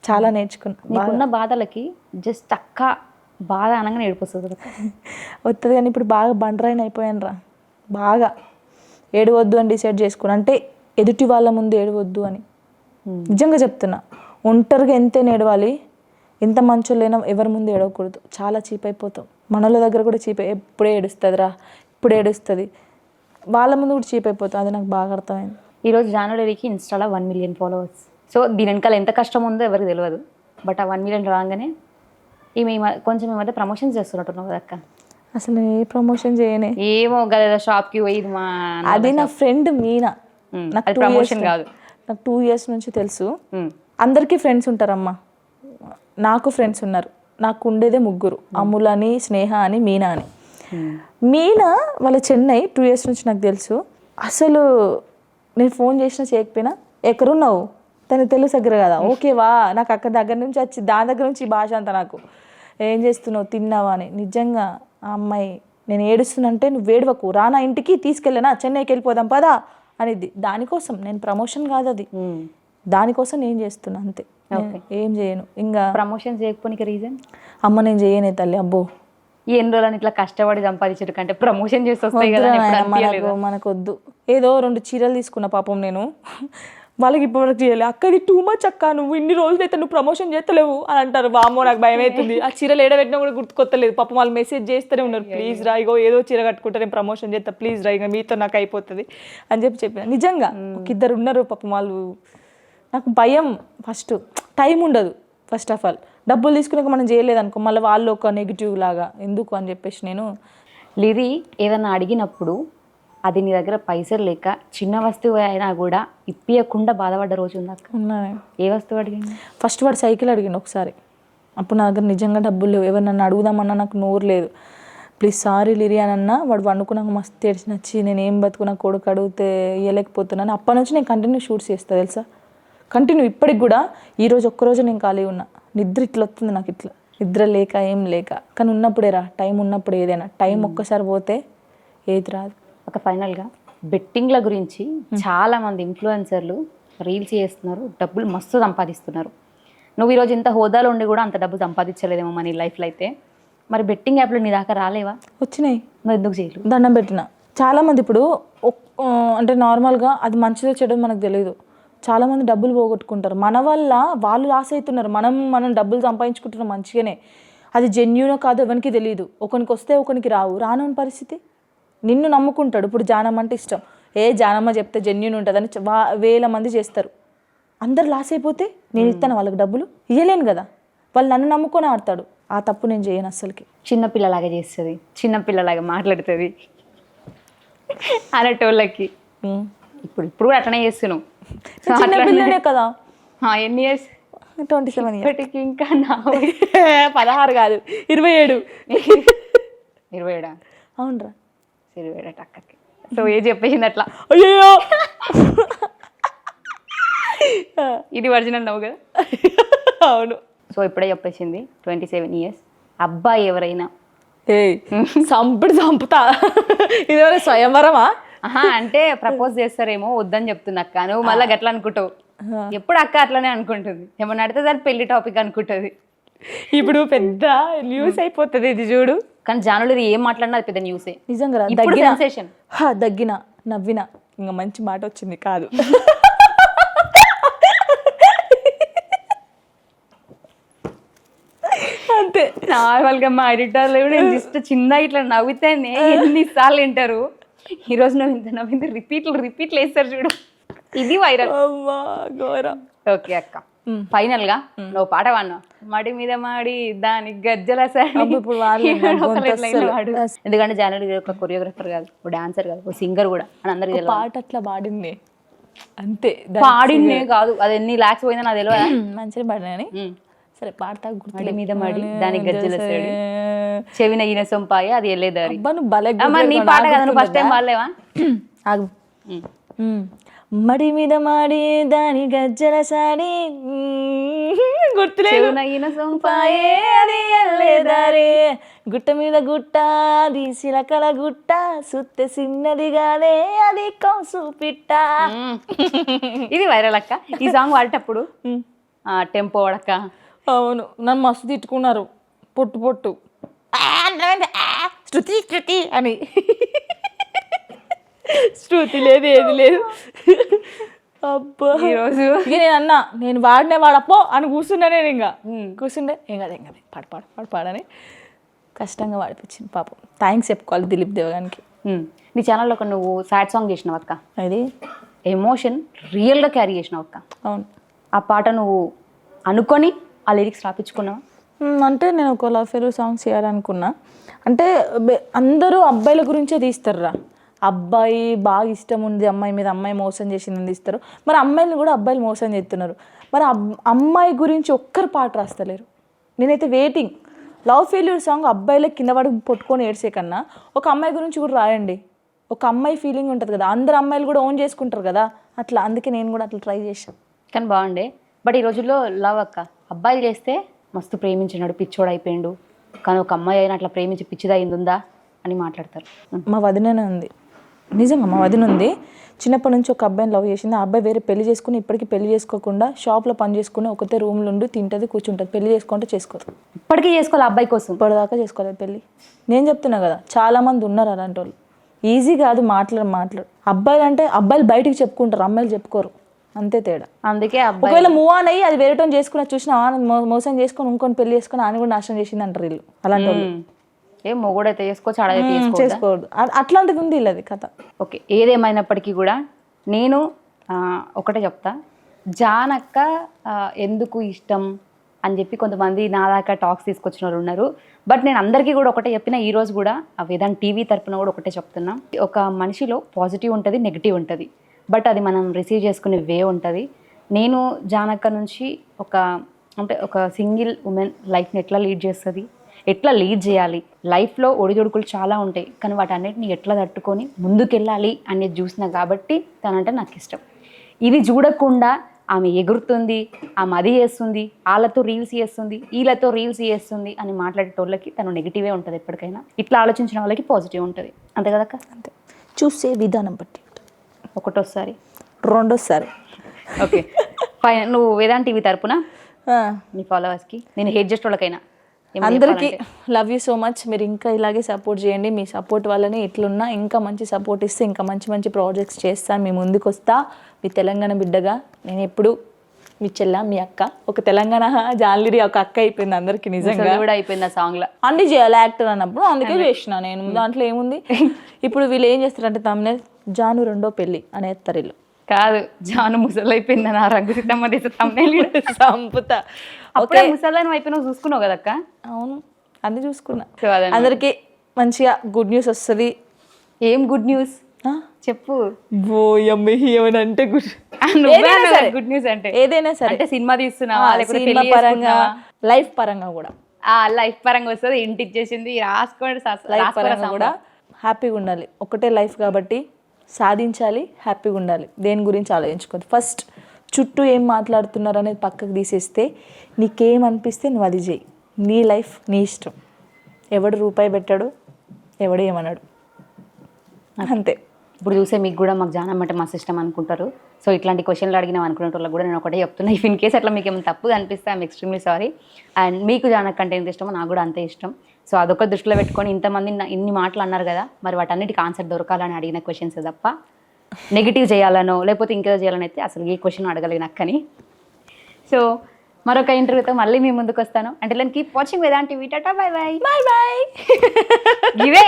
చాలా నేర్చుకున్నా. నీకున్న బాధలకి జస్ట్ అక్క బాధ అనగానే ఏడిపోతుంది వస్తుంది. కానీ ఇప్పుడు బాగా బండరాయిని అయిపోయాను రా, బాగా ఏడవద్దు అని డిసైడ్ చేసుకున్నా. అంటే ఎదుటి వాళ్ళ ముందు ఏడవద్దు అని నిజంగా చెప్తున్నా. ఒంటరిగా ఎంతైనా ఏడవాలి, ఎంత మంచోళ్ళైనా ఎవరి ముందు ఏడవకూడదు, చాలా చీప్ అయిపోతాం. మనోళ్ళ దగ్గర కూడా చీప్, ఎప్పుడే ఏడుస్తుంది రా, ఇప్పుడు ఏడుస్తుంది, వాళ్ళ ముందు కూడా చీప్ అయిపోతాం. అది నాకు బాగా అర్థమైంది. ఈరోజు జాన్యురీకి ఇన్స్టాలో 1 million ఫాలోవర్స్. సో దీని వెనకాల ఎంత కష్టం ఉందో ఎవరికి తెలియదు. బట్ ఆ 1 million రాగానే ఈమె కొంచెం ఈ మధ్య ప్రమోషన్స్ చేస్తున్నట్టున్నావు కదా అక్క. అసలు నేను ఏ ప్రమోషన్ చేయనే, ఏమో కదా షాప్కి పోయి మా అది నా ఫ్రెండ్ మీనా, నాకు ప్రమోషన్ కాదు, నాకు 2 years నుంచి తెలుసు. అందరికీ ఫ్రెండ్స్ ఉంటారమ్మా, నాకు ఫ్రెండ్స్ ఉన్నారు. నాకు ఉండేదే 3, అమ్ముల్ అని, స్నేహ అని, మీనా అని. మీనా వాళ్ళ చెన్నై, 2 years నుంచి నాకు తెలుసు. అసలు నేను ఫోన్ చేసినా చేయకపోయినా ఎక్కడున్నావు, తనకు తెలుసు దగ్గర కదా, ఓకేవా, నాకు అక్క దగ్గర నుంచి వచ్చి దాని దగ్గర నుంచి ఈ భాష అంతా నాకు, ఏం చేస్తున్నావు, తిన్నావా అని. నిజంగా ఆ అమ్మాయి నేను ఏడుస్తున్నంటే నువ్వు వేడవకు, రానా ఇంటికి తీసుకెళ్ళనా, చెన్నైకి వెళ్ళిపోదాం పదా అనేది. దానికోసం నేను ప్రమోషన్ కాదు అది, దానికోసం నేను చేస్తున్నా అంతే, ఏం చేయను. ఇంకా ప్రమోషన్ చేయకపోనికి రీజన్ అమ్మ నేను చేయనే తల్లి, అబ్బో ఎన్ని రోజులని ఇట్లా కష్టపడి సంపాదించడు కంటే ప్రమోషన్ చేసి వస్తాయి కదా. మనకు వద్దు. ఏదో 2 చీరలు తీసుకున్నా పాపం నేను, వాళ్ళకి ఇప్పటివరకు చేయాలి. అక్క ఇది టూ మచ్ అక్క, నువ్వు ఇన్ని రోజులు అయితే నువ్వు ప్రమోషన్ చేస్తలేవు అని అంటారు. వామో నాకు భయం అవుతుంది, ఆ చీరలు ఏడబెట్టినా కూడా గుర్తుకొత్తలేదు. పాపం వాళ్ళు మెసేజ్ చేస్తూనే ఉన్నారు, ప్లీజ్ రా, ఇగో ఏదో చీర కట్టుకుంటే నేను ప్రమోషన్ చేస్తా, ప్లీజ్ రా, ఇక మీతో నాకు అయిపోతుంది అని చెప్పిన. నిజంగా ఒక 2 ఉన్నారు పాపం, వాళ్ళు నాకు భయం. ఫస్ట్ టైం ఉండదు. ఫస్ట్ ఆఫ్ ఆల్ డబ్బులు తీసుకున్నాక మనం చేయలేదనుకో మళ్ళీ వాళ్ళు ఒక నెగిటివ్ లాగా ఎందుకు అని చెప్పేసి నేను లిరి ఏదన్నా అడిగినప్పుడు అది నీ దగ్గర పైసలు లేక చిన్న వస్తువు అయినా కూడా ఇప్పియకుండా బాధపడ్డ రోజు ఉందా అక్క? ఉన్నాను. ఏ వస్తువు అడిగింది? ఫస్ట్ వాడు సైకిల్ అడిగిండు ఒకసారి. అప్పుడు నా దగ్గర నిజంగా డబ్బులు లేవు. ఎవరు నన్ను అడుగుదామన్నా నాకు నోరు లేదు. ప్లీజ్ సారీ లిరి అని అన్నా. వాడు వండుకున్నాక మస్తు ఏడ్చి నచ్చి నేను ఏం బతుకున్నా కొడుకు అడిగితే ఇవ్వలేకపోతున్నాను. అప్పటి నుంచి నేను కంటిన్యూ షూట్స్ చేస్తా తెలుసా. కంటిన్యూ ఇప్పటికి కూడా. ఈరోజు ఒక్కరోజు నేను ఖాళీ ఉన్నా. నిద్ర ఇట్లా వస్తుంది నాకు, ఇట్లా నిద్ర లేక ఏం లేక. కానీ ఉన్నప్పుడేరా టైం ఉన్నప్పుడు ఏదైనా. టైం ఒక్కసారి పోతే ఏది రాదు. ఒక ఫైనల్గా బెట్టింగ్ల గురించి చాలా మంది ఇన్ఫ్లుయెన్సర్లు రీల్స్ చేస్తున్నారు, డబ్బులు మస్తు సంపాదిస్తున్నారు. నువ్వు ఈరోజు ఇంత హోదాలో ఉండి కూడా అంత డబ్బు సంపాదించలేదేమో మన లైఫ్లో అయితే. మరి బెట్టింగ్ యాప్లు నీ దాకా రాలేవా? వచ్చినాయి. నువ్వు ఎందుకు చేయలేవు? దండం పెట్టిన. చాలామంది ఇప్పుడు అంటే నార్మల్గా అది మంచిదో చెడో మనకు తెలియదు. చాలామంది డబ్బులు పోగొట్టుకుంటారు. మన వల్ల వాళ్ళు లాస్ అవుతున్నారు. మనం డబ్బులు సంపాదించుకుంటున్నాం మంచిగానే. అది జెన్యూనో కాదో ఎవరికి తెలియదు. ఒకరికి వస్తే ఒకరికి రావు. రానని పరిస్థితి. నిన్ను నమ్ముకుంటాడు. ఇప్పుడు జానమ్మ అంటే ఇష్టం. జానమ్మ చెప్తే జెన్యూన్ ఉంటుందని వేల మంది చేస్తారు. అందరు లాస్ అయిపోతే నేను ఇస్తాను వాళ్ళకి డబ్బులు? ఇవ్వలేను కదా. వాళ్ళు నన్ను నమ్ముకొని ఆడతాడు. ఆ తప్పు నేను చేయను అస్సలకి. చిన్నపిల్లలాగా చేస్తుంది, చిన్నపిల్లలాగా మాట్లాడుతుంది అనేటోళ్ళకి. ఇప్పుడు కూడా అట్లనే చేస్తున్నావు. చిన్న పిల్లనే కదా. ఎన్ని ఇయర్స్? 27 years. ఇప్పటికి ఇంకా 16 కాదు 27. 27? అవునరా. 27 అక్కకి. సో ఏజ్ చెప్పేసింది అట్లా. అయ్యో ఇది ఒరిజినల్ నవ్వు కదా. అవును. సో ఇప్పుడే చెప్పేసింది 27 years. అబ్బాయి ఎవరైనా చంపుతా. ఇదేమైనా స్వయంవరమా? అంటే ప్రపోజ్ చేస్తారేమో వద్దని చెప్తుంది అక్క. నువ్వు మళ్ళీ గట్లా అనుకుంటావు. ఎప్పుడు అక్క అట్లనే అనుకుంటుంది. ఏమన్నా అడితే దాని పెళ్లి టాపిక్ అనుకుంటుంది. ఇప్పుడు పెద్ద న్యూస్ అయిపోతుంది ఇది చూడు. కానీ జానులరి ఏం మాట్లాడినా అది పెద్ద న్యూసే. నిజంగా సెన్సేషన్. దగ్గిన నవ్విన ఇంకా మంచి మాట వచ్చింది కాదు. అంతే. నార్మల్గా మా ఎడిటర్లు కూడా జస్ట్ చిన్న ఇట్లా నవ్వితేనే ఎన్నిసార్లు వింటారు. ఈరోజు నువ్వు ఇంత నవ్వింది రిపీట్లు వేస్తారు చూడు. ఇది వైరల్. ఘోరం. ఓకే అక్క, ఫైనల్ గా నువ్వు పాట పాడినావు. మడి మీద మాడి దాని గజ్జల సాడి. ఎందుకంటే జానవి ఒక కొరియోగ్రాఫర్ కాదు, ఒక డాన్సర్ కాదు, ఒక సింగర్ కూడా అని అందరికి తెలియదు. పాట అట్లా పాడింది అంతే. పాడిందే కాదు, అది ఎన్ని లాక్స్ పోయిందో నాకు తెలియదు. మంచిగా పాడినా సరే పాడతా. మడి మీద మాడి దాని గజ్జల సాడి చెవిన ఈయన సొంపాయ అది వెళ్ళేదారి. నీ పాట కదా, నువ్వు ఫస్ట్ టైం పాడలేవా? ఆగు. మడి మీద మాడి దాని గజ్జల సాడి గుర్తులేదు. సొంపాయే అది వెళ్ళేదారే గుట్ట మీద గుట్ట అది సిలకల గుట్ట సుత్తె చిన్నదిగానే అది కౌసు పిట్ట. ఇది వైరల్ అక్క. ఈ సాంగ్ పాడేటప్పుడు టెంపో అడక్క. అవును, నన్ను మస్తు తిట్టుకున్నారు. పొట్టు శృతి అని. శృతి లేదు, ఏది లేదు. అబ్బా ఈరోజు ఇక నేను అన్నా నేను వాడపో అని కూర్చున్నా. నేను ఇంకా కూర్చుండే ఏం కదా పాడని కష్టంగా వాడిపించింది పాపం. థ్యాంక్స్ చెప్పుకోవాలి దిలీప్ దేవగానికి. నీ ఛానల్లో ఒక నువ్వు సాడ్ సాంగ్ చేసినావు అక్క. అది ఎమోషన్ రియల్గా క్యారీ చేసినావు అక్క. అవును. ఆ పాట నువ్వు అనుకొని ఆ లిరిక్స్ రాపించుకున్నావా? అంటే నేను ఒక లవ్ ఫెయిల్యూర్ సాంగ్ చేయాలనుకున్నా. అంటే అందరూ అబ్బాయిల గురించే తీస్తారురా. అబ్బాయి బాగా ఇష్టం ఉంది అమ్మాయి మీద, అమ్మాయి మోసం చేసిందని తీస్తారు. మరి అమ్మాయిలు కూడా అబ్బాయిలు మోసం చేస్తున్నారు. మరి అమ్మాయి గురించి ఒక్కరు పాట రాస్తలేరు. నేనైతే వెయిటింగ్. లవ్ ఫెయిల్యూర్ సాంగ్ అబ్బాయిలే కింద పడి పొట్టుకొని ఏడ్చే కన్నా ఒక అమ్మాయి గురించి కూడా రాయండి. ఒక అమ్మాయి ఫీలింగ్ ఉంటుంది కదా, అందరు అమ్మాయిలు కూడా ఓన్ చేసుకుంటారు కదా అట్లా. అందుకే నేను కూడా అట్లా ట్రై చేశాను. కానీ బాగుండే. బట్ ఈ రోజుల్లో లవ్ అక్క అబ్బాయిలు చేస్తే మస్తు ప్రేమించినాడు పిచ్చోడు అయిపోయిండు, కానీ ఒక అమ్మాయి అయినా అట్లా ప్రేమించి పిచ్చిదా అయిందా అని మాట్లాడతారు. మా వదిననే ఉంది, నిజంగా మా వదిన ఉంది. చిన్నప్పటి నుంచి ఒక అబ్బాయిని లవ్ చేసింది. ఆ అబ్బాయి వేరే పెళ్లి చేసుకుని ఇప్పటికీ పెళ్లి చేసుకోకుండా షాప్లో పని చేసుకుని ఒకటే రూమ్లో ఉండి తింటుంది కూర్చుంటుంది. పెళ్లి చేసుకుంటే చేసుకోదు. ఇప్పటికీ చేసుకోవాలి అబ్బాయి కోసం. ఇప్పటిదాకా చేసుకోలేదు పెళ్ళి. నేను చెప్తున్నా కదా, చాలామంది ఉన్నారు అలాంటి వాళ్ళు. ఈజీ కాదు మాట్లాడు. అబ్బాయిలు అంటే అబ్బాయిలు బయటికి చెప్పుకుంటారు, అమ్మాయిలు చెప్పుకోరు. అంతే తేడా. అందుకే ఒకవేళ మూవ్ ఆన్ అయ్యి అది వేరేటో చేసుకుని చూసినా మోసం చేసుకొని ఇంకొని పెళ్లి చేసుకుని ఆయన కూడా నాశనం చేసింది అంటారు వీళ్ళు. అలాంటి వాళ్ళు ఏం మొగుడైతే చేసుకోవచ్చు, ఆడైతే చేసుకోవద్దు. అట్లాంటిది ఉంది అది కథ. ఓకే, ఏదేమైనప్పటికీ కూడా నేను ఒకటే చెప్తా, జానక్క ఎందుకు ఇష్టం అని చెప్పి కొంతమంది నా దాకా టాక్స్ తీసుకొచ్చిన వాళ్ళు ఉన్నారు. బట్ నేను అందరికీ కూడా ఒకటే చెప్పిన, ఈ రోజు కూడా వేదాంత్ టీవీ తరపున కూడా ఒకటే చెప్తున్నా, ఒక మనిషిలో పాజిటివ్ ఉంటుంది, నెగిటివ్ ఉంటుంది, బట్ అది మనం రిసీవ్ చేసుకునే వే ఉంటుంది. నేను జానక్క నుంచి ఒక సింగిల్ ఉమెన్ లైఫ్ని ఎట్లా లీడ్ చేస్తుంది, ఎట్లా లీడ్ చేయాలి, లైఫ్లో ఒడిదొడుకులు చాలా ఉంటాయి, కానీ వాటన్నిటిని ఎట్లా తట్టుకొని ముందుకెళ్ళాలి అనేది చూసిన కాబట్టి తనంటే నాకు ఇష్టం. ఇది చూడకుండా ఆమె ఎగురుతుంది, ఆమె అది చేస్తుంది, వాళ్ళతో రీల్స్ చేస్తుంది, వీళ్ళతో రీల్స్ చేస్తుంది అని మాట్లాడేటోళ్ళకి తను నెగిటివే ఉంటుంది ఎప్పటికైనా. ఇట్లా ఆలోచించిన వాళ్ళకి పాజిటివ్ ఉంటుంది. అంతే కదక్క? అంతే, చూసే విధానం బట్టి. ఒకటోసారి రెండోసారి ఓకే ఫైన్. నువ్వు వేదాంత్ టీవీ తరపున నీ ఫాలోవర్స్కి, నేను హేట్ చేసే వాళ్ళకైనా అందరికీ లవ్ యూ సో మచ్. మీరు ఇంకా ఇలాగే సపోర్ట్ చేయండి. మీ సపోర్ట్ వల్లనే ఇట్లున్నా, ఇంకా మంచి సపోర్ట్ ఇస్తే ఇంకా మంచి మంచి ప్రాజెక్ట్స్ చేస్తాను, మీ ముందుకు వస్తా. మీ తెలంగాణ బిడ్డగా నేను ఎప్పుడు మీ చెల్ల, మీ అక్క. ఒక తెలంగాణ జాన్లిరి ఒక అక్క అయిపోయింది అందరికి, నిజంగా కూడా అయిపోయింది ఆ సాంగ్లో. అన్ని చేయాలి యాక్టర్ అన్నప్పుడు, అందుకే చేసిన నేను. దాంట్లో ఏముంది, ఇప్పుడు వీళ్ళు ఏం చేస్తారంటే తమ్మునే జాను రెండో పెళ్ళి అనేస్తారు వీళ్ళు. కాదు, జాను ముసలు అయిపోయింది నా రంగు సిద్ధమ్మ తీసే సంపుతా. అప్పుడే ముసలాన్ని అయిపోయినా చూసుకున్నావు కదక్క? అవును, అన్ని చూసుకున్నా. అందరికి మంచిగా గుడ్ న్యూస్ వస్తుంది. ఏం గుడ్ న్యూస్ చెప్పు. ఏమనంటే గుడ్ న్యూస్ అంటే ఏదైనా సరే, అంటే సినిమా తీస్తున్నావా, లేకపోతే సినిమా పరంగా, లైఫ్ పరంగా కూడా. లైఫ్ పరంగా వస్తుంది, ఇంటి ఇచ్చేసింది, రాసుకోండి. లైఫ్ పరంగా కూడా హ్యాపీగా ఉండాలి. ఒకటే లైఫ్ కాబట్టి సాధించాలి, హ్యాపీగా ఉండాలి. దేని గురించి ఆలోచించుకోవద్దు. ఫస్ట్ చుట్టూ ఏం మాట్లాడుతున్నారు అనేది పక్కకు తీసేస్తే, నీకేమనిపిస్తే నువ్వు అది చేయి. నీ లైఫ్ నీ ఇష్టం. ఎవడు రూపాయి పెట్టాడు, ఎవడు ఏమన్నాడు, అంతే. ఇప్పుడు చూసే మీకు కూడా మాకు జానమ్మ అంటే మస్తు ఇష్టం అనుకుంటారు. సో ఇట్లాంటి క్వశ్చన్లు అడిగినాం అనుకునే వాళ్ళకి కూడా నేను ఒకటే చెప్తున్నా, ఇఫ్ ఇన్ కేస్ అట్లా మీకు ఏమైనా తప్పుగా అనిపిస్తే ఐఎమ్ ఎక్స్ట్రీమ్లీ సారీ. అండ్ మీకు జానక్క అంటే ఎంత ఇష్టమో నాకు కూడా అంతే ఇష్టం. సో అదొక దృష్టిలో పెట్టుకొని ఇంతమంది ఇన్ని మాటలు అన్నారు కదా, మరి వాటన్నిటికి ఆన్సర్ దొరకాలని అడిగిన క్వశ్చన్స్ తప్ప నెగిటివ్ చేయాలనో లేకపోతే ఇంకేదో చేయాలని అయితే అసలు ఏ క్వశ్చన్ అడగలేదు అక్కని. సో మరొక ఇంటర్వ్యూతో మళ్ళీ మీ ముందుకు వస్తాను. అంటే keep watching Vedant TV. Tata, bye bye. Bye bye. ఇవే